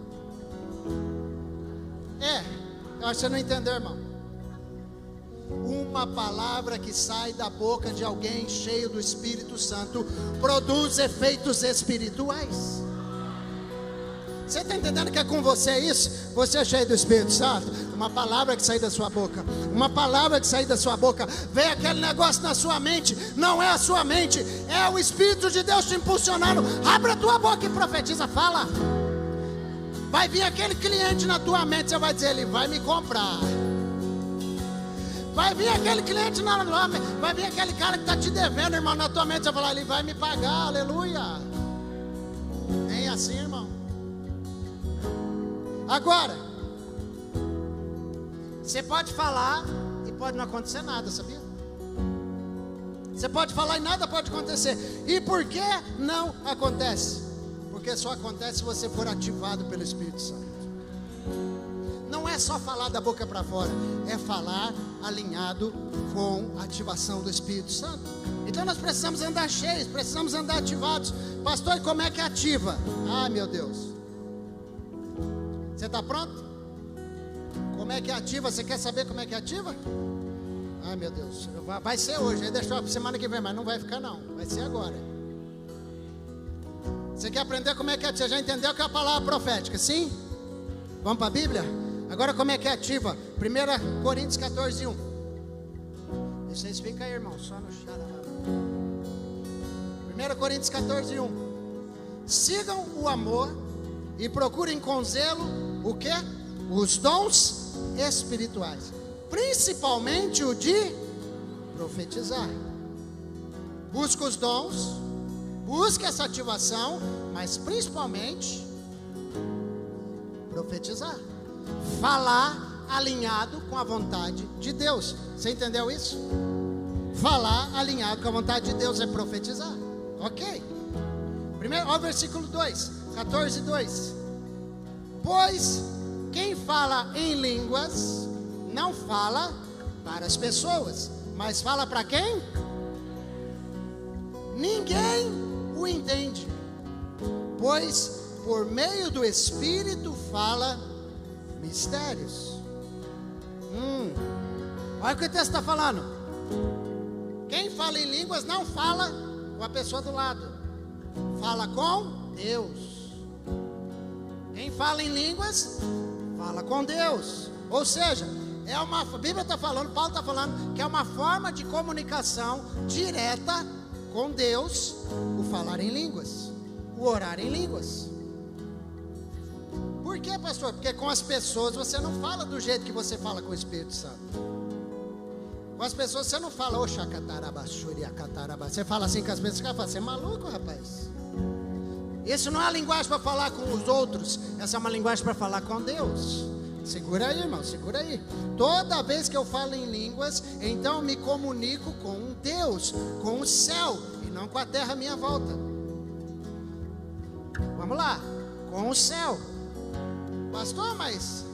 A: Eu acho que você não entendeu, irmão. Uma palavra que sai da boca de alguém cheio do Espírito Santo produz efeitos espirituais. Você está entendendo que é com você isso? Você é cheio do Espírito Santo. Uma palavra que sai da sua boca, uma palavra que sai da sua boca, vem aquele negócio na sua mente. Não é a sua mente, é o Espírito de Deus te impulsionando. Abre a tua boca e profetiza, fala. Vai vir aquele cliente na tua mente, você vai dizer: ele vai me comprar. Vai vir aquele cliente na tua mente, vai vir aquele cara que está te devendo, irmão, na tua mente, você vai falar: ele vai me pagar, aleluia. Nem assim, irmão. Agora, você pode falar e pode não acontecer nada, sabia? Você pode falar e nada pode acontecer. E por que não acontece? Porque só acontece se você for ativado pelo Espírito Santo. não é só falar da boca para fora, é falar alinhado com a ativação do Espírito Santo. Então nós precisamos andar cheios, precisamos andar ativados. Pastor, e como é que ativa? Ah, meu Deus. Você está pronto? Como é que ativa? Você quer saber como é que ativa? Ai, meu Deus, vai ser hoje, aí deixou para semana que vem, mas não vai ficar não, vai ser agora. Você quer aprender como é que ativa? Você já entendeu que é a palavra profética, sim? Vamos para a Bíblia? Agora como é que ativa? 1 Coríntios 14, 1. Vocês ficam aí, irmão, só no xaralá. 1 Coríntios 14, 1. Sigam o amor e procurem com zelo o quê? Os dons espirituais, principalmente o de profetizar. Busque os dons, busque essa ativação, mas principalmente profetizar, falar alinhado com a vontade de Deus. Você entendeu isso? Falar alinhado com a vontade de Deus é profetizar, ok? Primeiro, ó, versículo 2, 14, 2. Pois quem fala em línguas não fala para as pessoas, mas fala para quem? Ninguém o entende, pois por meio do Espírito fala mistérios. Olha o que o texto está falando. Quem fala em línguas não fala com a pessoa do lado, fala com Deus. Quem fala em línguas fala com Deus. Ou seja, a Bíblia está falando, Paulo está falando que é uma forma de comunicação direta com Deus, o falar em línguas, o orar em línguas. Por quê, pastor? Porque com as pessoas você não fala do jeito que você fala com o Espírito Santo. Com as pessoas você não fala, você fala assim com as pessoas, você fala, você é maluco, rapaz? Isso não é a linguagem para falar com os outros, essa é uma linguagem para falar com Deus. Segura aí, irmão, segura aí. Toda vez que eu falo em línguas, então eu me comunico com Deus, com o céu, e não com a terra à minha volta. Vamos lá, com o céu. Pastor, mas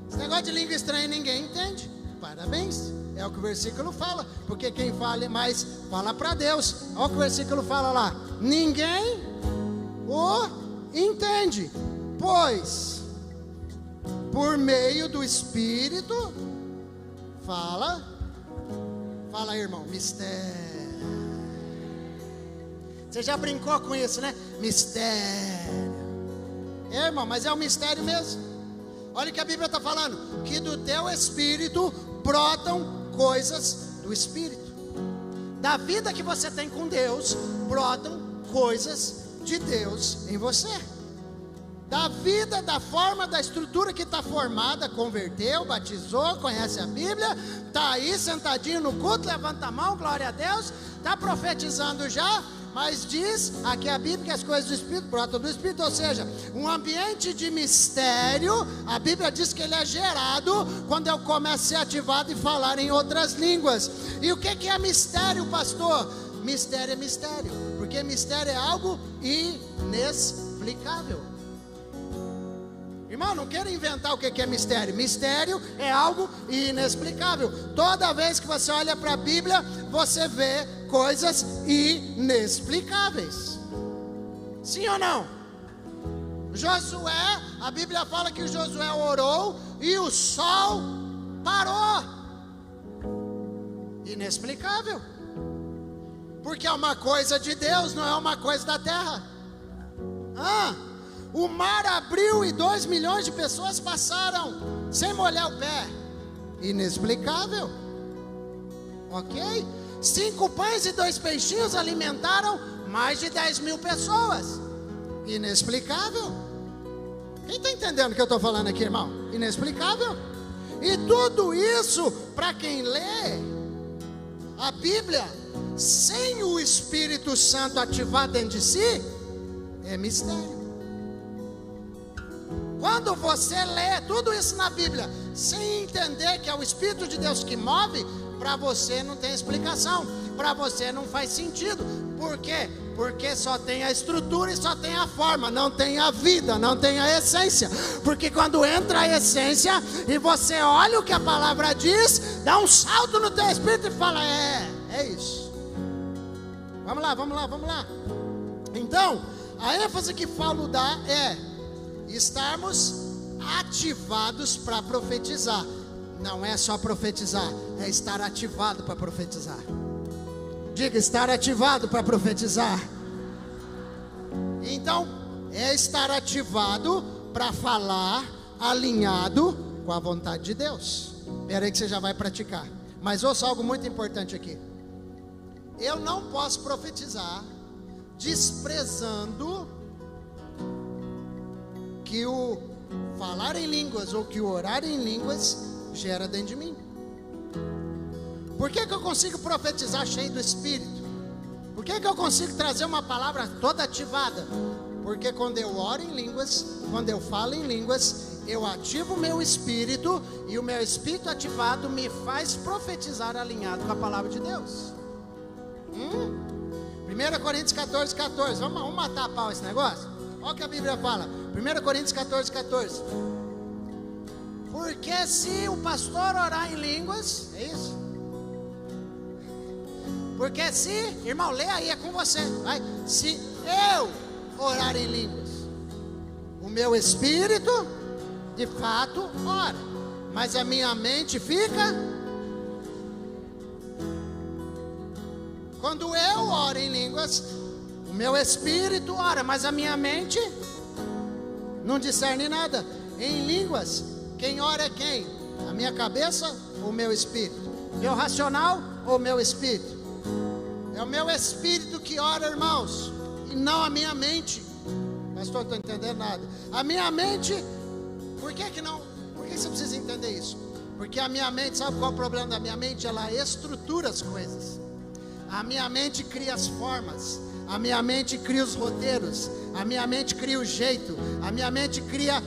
A: esse negócio de língua estranha ninguém entende. Parabéns, é o que o versículo fala, porque quem fala mais fala para Deus. Olha o que o versículo fala lá: ninguém o entende, pois por meio do Espírito fala aí, irmão, mistério. Você já brincou com isso, né? Mistério. É, irmão, mas é um mistério mesmo. Olha o que a Bíblia está falando, que do teu espírito brotam coisas do Espírito. Da vida que você tem com Deus, brotam coisas de Deus em você. Da vida, da forma, da estrutura que está formada, converteu, batizou, conhece a Bíblia, está aí sentadinho no culto, levanta a mão, glória a Deus, está profetizando já, mas diz aqui a Bíblia que as coisas do Espírito brotam do Espírito, ou seja, um ambiente de mistério. A Bíblia diz que ele é gerado quando eu começo a ser ativado e falar em outras línguas. E o que é mistério, pastor? Mistério é mistério, porque mistério é algo inexplicável. Irmão, não quero inventar o que é mistério. Mistério é algo inexplicável. Toda vez que você olha para a Bíblia, você vê coisas inexplicáveis. Sim ou não? Josué, a Bíblia fala que Josué orou e o sol parou. Inexplicável. Porque é uma coisa de Deus, não é uma coisa da terra. O mar abriu e 2 milhões de pessoas passaram sem molhar o pé. Inexplicável. Ok? 5 pães e 2 peixinhos alimentaram mais de 10 mil pessoas. Inexplicável. Quem está entendendo o que eu estou falando aqui, irmão? Inexplicável. E tudo isso, para quem lê a Bíblia sem o Espírito Santo ativado dentro de si, é mistério. Quando você lê tudo isso na Bíblia sem entender que é o Espírito de Deus que move, para você não tem explicação. para você não faz sentido. Por quê? Porque só tem a estrutura e só tem a forma, não tem a vida, não tem a essência. Porque quando entra a essência e você olha o que a palavra diz, dá um salto no teu espírito e fala: é isso. Vamos lá. Então, a ênfase que Paulo dá é estarmos ativados para profetizar. Não é só profetizar, é estar ativado para profetizar. Diga: estar ativado para profetizar. Então, é estar ativado para falar alinhado com a vontade de Deus. Espera aí que você já vai praticar. Mas ouça algo muito importante aqui. Eu não posso profetizar desprezando que o falar em línguas ou que o orar em línguas gera dentro de mim. Por que eu consigo profetizar cheio do Espírito? Por que eu consigo trazer uma palavra toda ativada? Porque quando eu oro em línguas, quando eu falo em línguas, eu ativo o meu espírito, e o meu espírito ativado me faz profetizar alinhado com a palavra de Deus. 1 Coríntios 14, 14. Vamos matar a pau esse negócio? Olha o que a Bíblia fala. 1 Coríntios 14, 14. Porque se o pastor orar em línguas, é isso? Porque se, irmão, lê aí, é com você, vai. Se eu orar em línguas, o meu espírito, de fato, ora, mas a minha mente fica. Quando eu oro em línguas, o meu espírito ora, mas a minha mente não discerne nada. Em línguas, quem ora é quem? A minha cabeça ou o meu espírito? Meu racional ou o meu espírito? É o meu espírito que ora, irmãos, e não a minha mente. Pastor, não estou entendendo nada. A minha mente, por que não? Por que você precisa entender isso? Porque a minha mente, sabe qual é o problema da minha mente? Ela estrutura as coisas. A minha mente cria as formas. A minha mente cria os roteiros. A minha mente cria o jeito. A minha mente cria...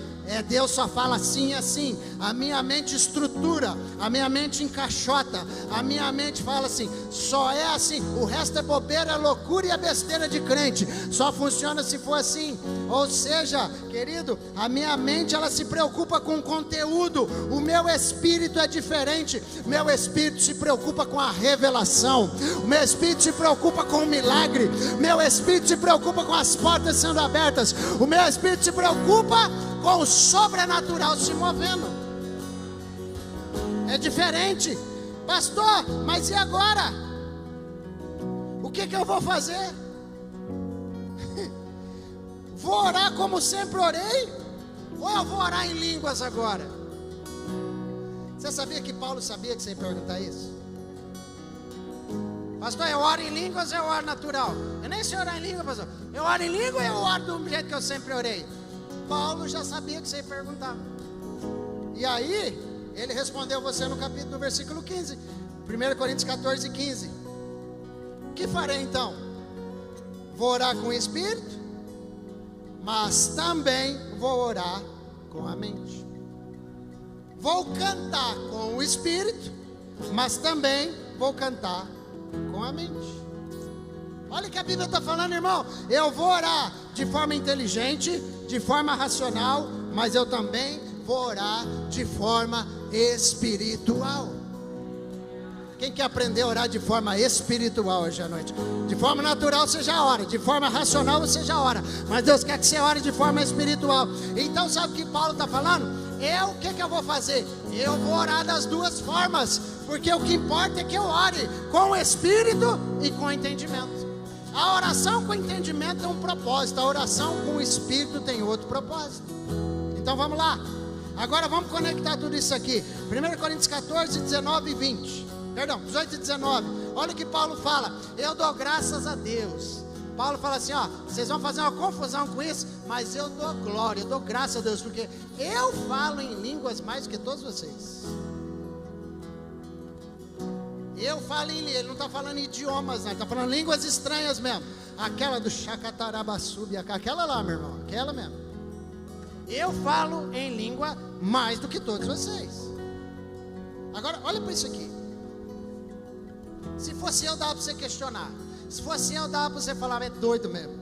A: Deus só fala assim e assim. A minha mente estrutura. A minha mente encaixota. A minha mente fala assim: só é assim. O resto é bobeira, é loucura e é besteira de crente. Só funciona se for assim. Ou seja, querido, a minha mente, ela se preocupa com o conteúdo. O meu espírito é diferente. Meu espírito se preocupa com a revelação. O meu espírito se preocupa com o milagre. Meu espírito se preocupa com as portas sendo abertas. O meu espírito se preocupa com o sobrenatural se movendo. É diferente. Pastor, mas e agora? O que eu vou fazer? Vou orar como sempre orei? Ou eu vou orar em línguas agora? Você sabia que Paulo sabia que você ia perguntar isso? Pastor, eu oro em línguas ou eu oro natural? Eu nem sei orar em língua, pastor. Eu oro em língua ou eu oro do jeito que eu sempre orei? Paulo já sabia que você ia perguntar. E aí, ele respondeu você no versículo 15. 1 Coríntios 14, 15. O que farei então? Vou orar com o espírito, mas também vou orar com a mente. Vou cantar com o espírito, mas também vou cantar com a mente. Olha o que a Bíblia está falando, irmão. Eu vou orar de forma inteligente, de forma racional, mas eu também vou orar de forma espiritual. Quem quer aprender a orar de forma espiritual hoje à noite? De forma natural você já ora, de forma racional você já ora, mas Deus quer que você ore de forma espiritual. Então sabe o que Paulo está falando? O que eu vou fazer? Eu vou orar das duas formas, porque o que importa é que eu ore com o espírito e com o entendimento. A oração com entendimento é um propósito, a oração com o espírito tem outro propósito. Então vamos lá. Agora vamos conectar tudo isso aqui. 1 Coríntios 14, 19 e 20. Perdão, 18 e 19. Olha o que Paulo fala. Eu dou graças a Deus. Paulo fala assim, vocês vão fazer uma confusão com isso, mas eu dou glória, eu dou graças a Deus, porque eu falo em línguas mais do que todos vocês. Eu falo em línguas, ele não está falando em idiomas, não, ele está falando línguas estranhas mesmo. Aquela do Chacatarabassubi, aquela lá, meu irmão, aquela mesmo. Eu falo em língua mais do que todos vocês. Agora, olha para isso aqui. Se fosse eu, dava para você questionar. Se fosse eu, dava para você falar, é doido mesmo,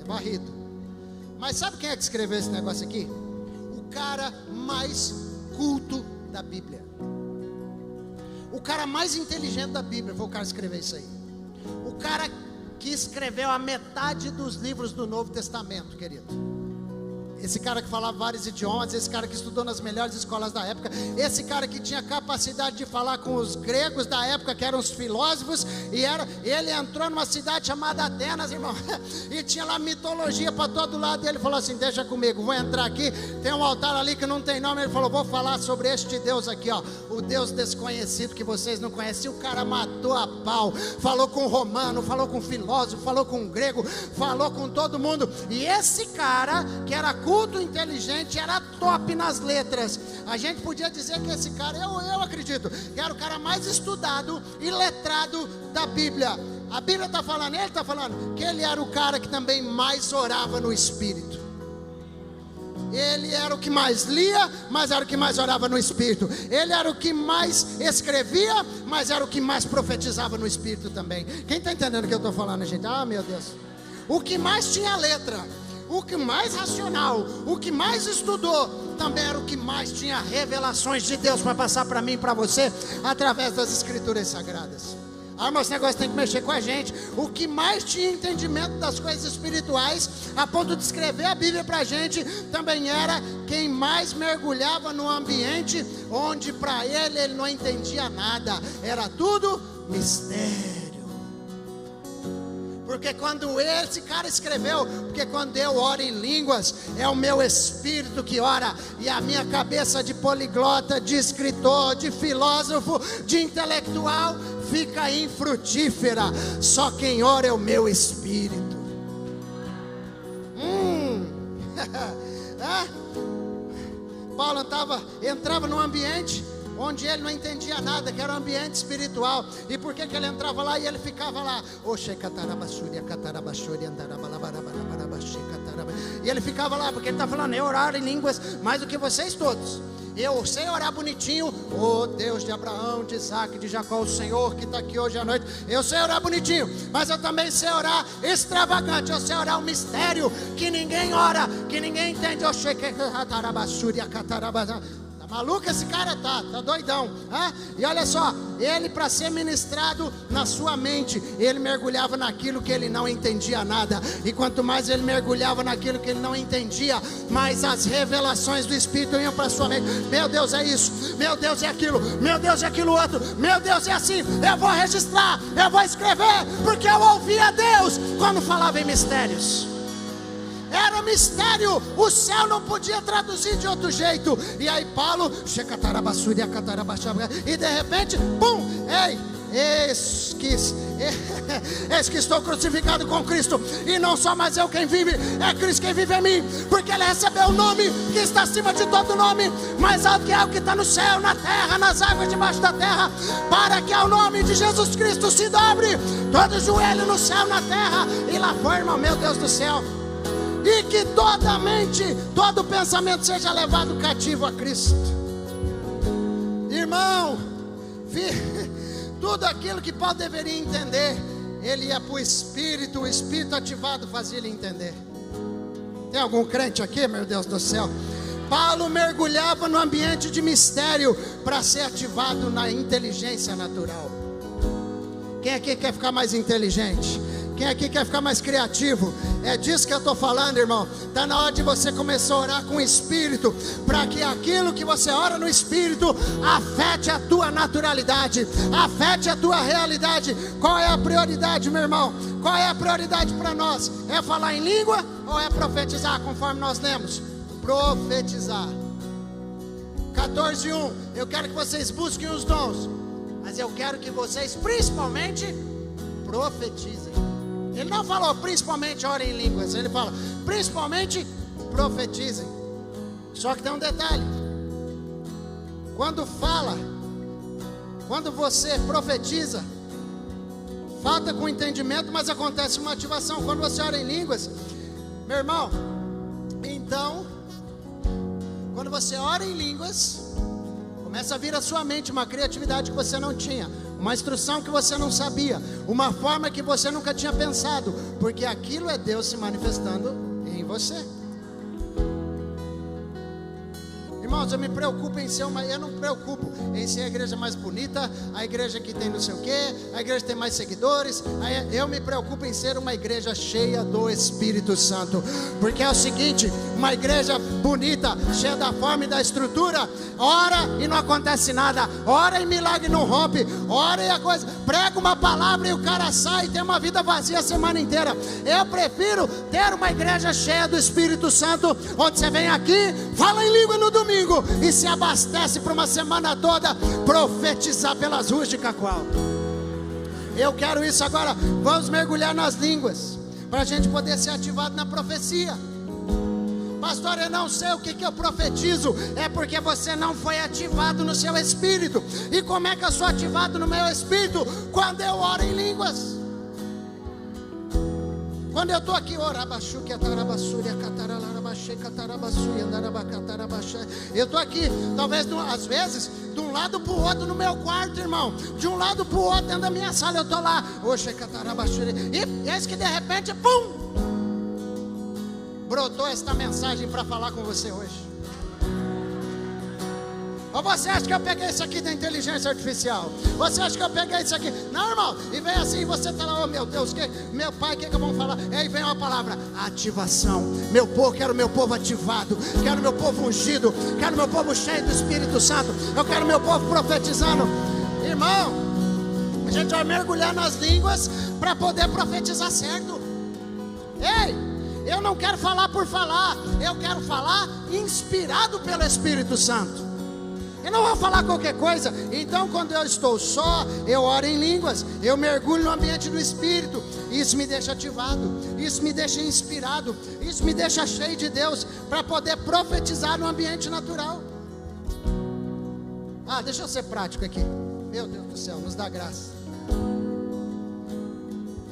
A: é varrido. Mas sabe quem é que escreveu esse negócio aqui? O cara mais culto da Bíblia. O cara mais inteligente da Bíblia foi o cara que escreveu isso aí. O cara que escreveu a metade dos livros do Novo Testamento, querido. Esse cara que falava vários idiomas, esse cara que estudou nas melhores escolas da época, esse cara que tinha capacidade de falar com os gregos da época, que eram os filósofos, ele entrou numa cidade chamada Atenas, irmão, e tinha lá mitologia para todo lado, e ele falou assim, deixa comigo, vou entrar aqui, tem um altar ali que não tem nome, ele falou, vou falar sobre este Deus aqui, ó, o Deus desconhecido que vocês não conhecem. O cara matou a pau, falou com o romano, falou com o filósofo, falou com o grego, falou com todo mundo, e esse cara, que era culto, inteligente, era top nas letras. A gente podia dizer que esse cara, eu acredito, que era o cara mais estudado e letrado da Bíblia. A Bíblia está falando, ele está falando, que ele era o cara que também mais orava no Espírito. Ele era o que mais lia, mas era o que mais orava no Espírito. Ele era o que mais escrevia, mas era o que mais profetizava no Espírito também. Quem está entendendo o que eu estou falando, gente? Ah, meu Deus. O que mais tinha letra, o que mais racional, o que mais estudou, também era o que mais tinha revelações de Deus para passar para mim e para você, através das Escrituras Sagradas. Ah, mas esse negócio tem que mexer com a gente. O que mais tinha entendimento das coisas espirituais, a ponto de escrever a Bíblia para a gente, também era quem mais mergulhava no ambiente, onde para ele não entendia nada, era tudo mistério. Porque quando esse cara escreveu, porque quando eu oro em línguas, é o meu espírito que ora, e a minha cabeça de poliglota, de escritor, de filósofo, de intelectual, fica infrutífera. Só quem ora é o meu espírito. Paulo entrava num ambiente onde ele não entendia nada, que era um ambiente espiritual. E por que ele entrava lá e ele ficava lá? E ele ficava lá, porque ele está falando, eu orar em línguas mais do que vocês todos. Eu sei orar bonitinho, oh Deus de Abraão, de Isaac, de Jacó, o Senhor que está aqui hoje à noite. Eu sei orar bonitinho, mas eu também sei orar extravagante. Eu sei orar um mistério que ninguém ora, que ninguém entende. Maluco esse cara tá doidão, hein? E olha só, ele, para ser ministrado na sua mente, ele mergulhava naquilo que ele não entendia nada. E quanto mais ele mergulhava naquilo que ele não entendia, mais as revelações do Espírito iam para sua mente. Meu Deus, é isso, meu Deus, é aquilo, meu Deus, é aquilo outro, meu Deus, é assim. Eu vou registrar, eu vou escrever, porque eu ouvia Deus quando falava em mistérios. Era um mistério, o céu não podia traduzir de outro jeito. E aí Paulo, e de repente, pum, eis que estou crucificado com Cristo, e não sou mais eu quem vive, é Cristo quem vive em mim, porque ele recebeu o nome que está acima de todo nome, mais alto que é o que está no céu, na terra, nas águas debaixo da terra, para que ao nome de Jesus Cristo se dobre todo joelho no céu, na terra e lá fora, irmão, meu Deus do céu. E que toda mente, todo pensamento seja levado cativo a Cristo. Irmão, tudo aquilo que Paulo deveria entender, ele ia para o Espírito, o Espírito ativado fazia ele entender. Tem algum crente aqui, meu Deus do céu? Paulo mergulhava no ambiente de mistério para ser ativado na inteligência natural. Quem aqui quer ficar mais inteligente? Quem aqui quer ficar mais criativo? É disso que eu estou falando, irmão. Está na hora de você começar a orar com o Espírito, para que aquilo que você ora no Espírito afete a tua naturalidade, afete a tua realidade. Qual é a prioridade, meu irmão? Qual é a prioridade para nós? É falar em língua ou é profetizar, conforme nós lemos? Profetizar. 14:1. Eu quero que vocês busquem os dons, mas eu quero que vocês principalmente profetizem. Ele não falou principalmente orem em línguas, ele fala principalmente profetizem. Só que tem um detalhe: quando você profetiza, falta com entendimento, mas acontece uma ativação. Quando você ora em línguas, meu irmão, então, quando você ora em línguas, começa a vir à sua mente uma criatividade que você não tinha. uma instrução que você não sabia, uma forma que você nunca tinha pensado, porque aquilo é Deus se manifestando em você. Irmãos, eu me preocupo em ser eu não me preocupo em ser a igreja mais bonita, a igreja que tem não sei o quê, a igreja que tem mais seguidores. Eu me preocupo em ser uma igreja cheia do Espírito Santo, porque é o seguinte: uma igreja bonita, cheia da forma e da estrutura, ora e não acontece nada, ora e milagre não rompe, ora e a coisa, prega uma palavra e o cara sai e tem uma vida vazia a semana inteira. Eu prefiro ter uma igreja cheia do Espírito Santo, onde você vem aqui, fala em língua no domingo e se abastece para uma semana toda, profetizar pelas ruas de Cacoal. Eu quero isso agora. Vamos mergulhar nas línguas, para a gente poder ser ativado na profecia. Pastor, eu não sei o que eu profetizo. É porque você não foi ativado no seu espírito. E como é que eu sou ativado no meu espírito? Quando eu oro em línguas. Quando eu estou aqui, eu estou aqui, talvez às vezes, de um lado para o outro no meu quarto, irmão, de um lado para o outro dentro da minha sala, eu estou lá, e eis que de repente, pum, brotou esta mensagem para falar com você hoje. Ou você acha que eu peguei isso aqui da inteligência artificial? Você acha que eu peguei isso aqui? Não, irmão, e vem assim, você está lá, oh meu Deus, meu pai, o que eu vou falar? E aí vem uma palavra, ativação. Meu povo, quero meu povo ativado, quero meu povo ungido, quero meu povo cheio do Espírito Santo, eu quero meu povo profetizando. Irmão, a gente vai mergulhar nas línguas para poder profetizar certo. Ei, eu não quero falar por falar, eu quero falar inspirado pelo Espírito Santo. Eu não vou falar qualquer coisa. Então, quando eu estou só, eu oro em línguas, eu mergulho no ambiente do Espírito. Isso me deixa ativado, isso me deixa inspirado, isso me deixa cheio de Deus, para poder profetizar no ambiente natural. Deixa eu ser prático aqui. Meu Deus do céu, nos dá graça.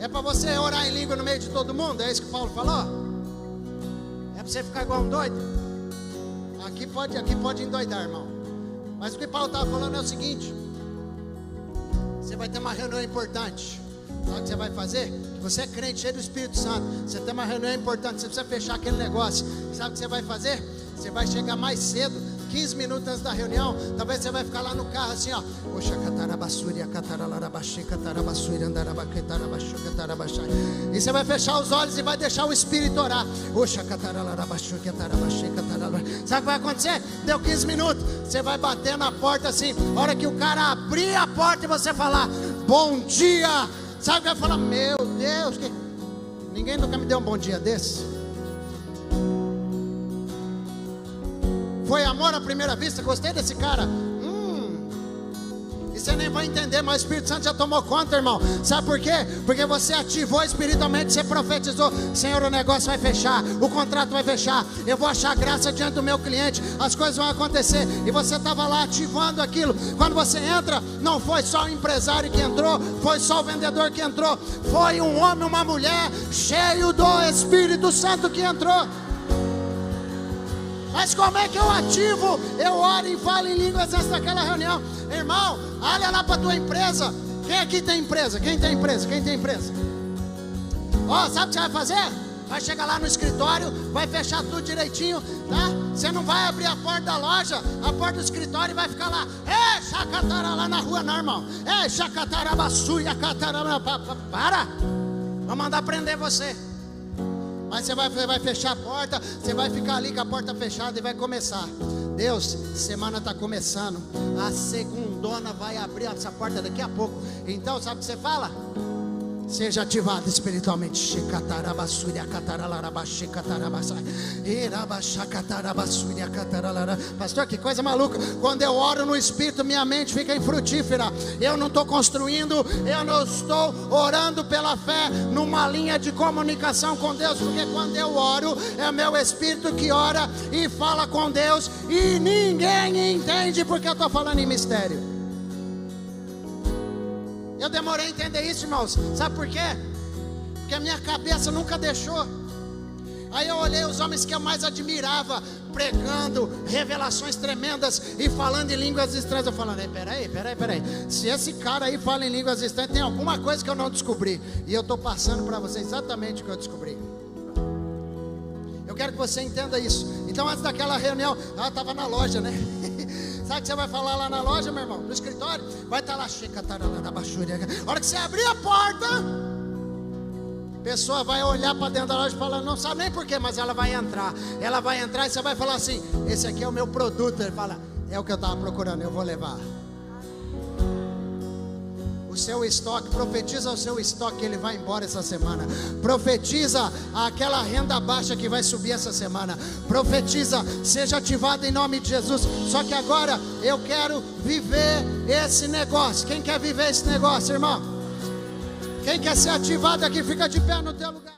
A: É para você orar em língua no meio de todo mundo? É isso que Paulo falou? É para você ficar igual um doido? Aqui pode endoidar, irmão. Mas o que Paulo estava falando é o seguinte: você vai ter uma reunião importante. Sabe o que você vai fazer? Você é crente, cheio do Espírito Santo. Você tem uma reunião importante, você precisa fechar aquele negócio. Sabe o que você vai fazer? Você vai chegar mais cedo, 15 minutos antes da reunião. Talvez você vai ficar lá no carro assim, ó. E você vai fechar os olhos e vai deixar o Espírito orar. Sabe o que vai acontecer? Deu 15 minutos, você vai bater na porta assim. A hora que o cara abrir a porta e você falar, bom dia. Sabe o que vai falar? Meu Deus, ninguém nunca me deu um bom dia desse. Foi amor à primeira vista, gostei desse cara. E você nem vai entender, mas o Espírito Santo já tomou conta, irmão. Sabe por quê? Porque você ativou espiritualmente, você profetizou. Senhor, o negócio vai fechar, o contrato vai fechar, eu vou achar graça diante do meu cliente, as coisas vão acontecer. E você estava lá ativando aquilo. Quando você entra, não foi só o empresário que entrou, foi só o vendedor que entrou, foi um homem, uma mulher cheio do Espírito Santo que entrou. Mas como é que eu ativo? Eu oro e falo em línguas antes daquela reunião. Irmão, olha lá para a tua empresa. Quem aqui tem empresa? Quem tem empresa? Quem tem empresa? Sabe o que você vai fazer? Vai chegar lá no escritório, vai fechar tudo direitinho, tá? Você não vai abrir a porta da loja, a porta do escritório, e vai ficar lá. Chacatara lá na rua, não, irmão. Chacatarabassuia, catarana. Para! Vou mandar prender você. Mas você vai fechar a porta, você vai ficar ali com a porta fechada e vai começar. Deus, semana está começando, a segundona vai abrir essa porta daqui a pouco. Então sabe o que você fala? Seja ativado espiritualmente. Pastor, que coisa maluca. Quando eu oro no Espírito, minha mente fica infrutífera. Eu não estou construindo, eu não estou orando pela fé numa linha de comunicação com Deus. Porque quando eu oro, é o meu Espírito que ora e fala com Deus, e ninguém entende porque eu estou falando em mistério. Eu demorei a entender isso, irmãos. Sabe por quê? Porque a minha cabeça nunca deixou. Aí eu olhei os homens que eu mais admirava, pregando, revelações tremendas e falando em línguas estranhas. Eu falando, peraí. Se esse cara aí fala em línguas estranhas, tem alguma coisa que eu não descobri. E eu estou passando para você exatamente o que eu descobri. Eu quero que você entenda isso. Então, antes daquela reunião, ela estava na loja, né? Sabe o que você vai falar lá na loja, meu irmão? No escritório? Vai estar lá, a hora que você abrir a porta, a pessoa vai olhar para dentro da loja e falar, não sabe nem porquê, mas ela vai entrar. Ela vai entrar e você vai falar assim, esse aqui é o meu produto. Ele fala, é o que eu estava procurando, eu vou levar. O seu estoque, profetiza o seu estoque, ele vai embora essa semana. Profetiza aquela renda baixa que vai subir essa semana. Profetiza, seja ativado em nome de Jesus. Só que agora eu quero viver esse negócio. Quem quer viver esse negócio, irmão? Quem quer ser ativado aqui, fica de pé no teu lugar.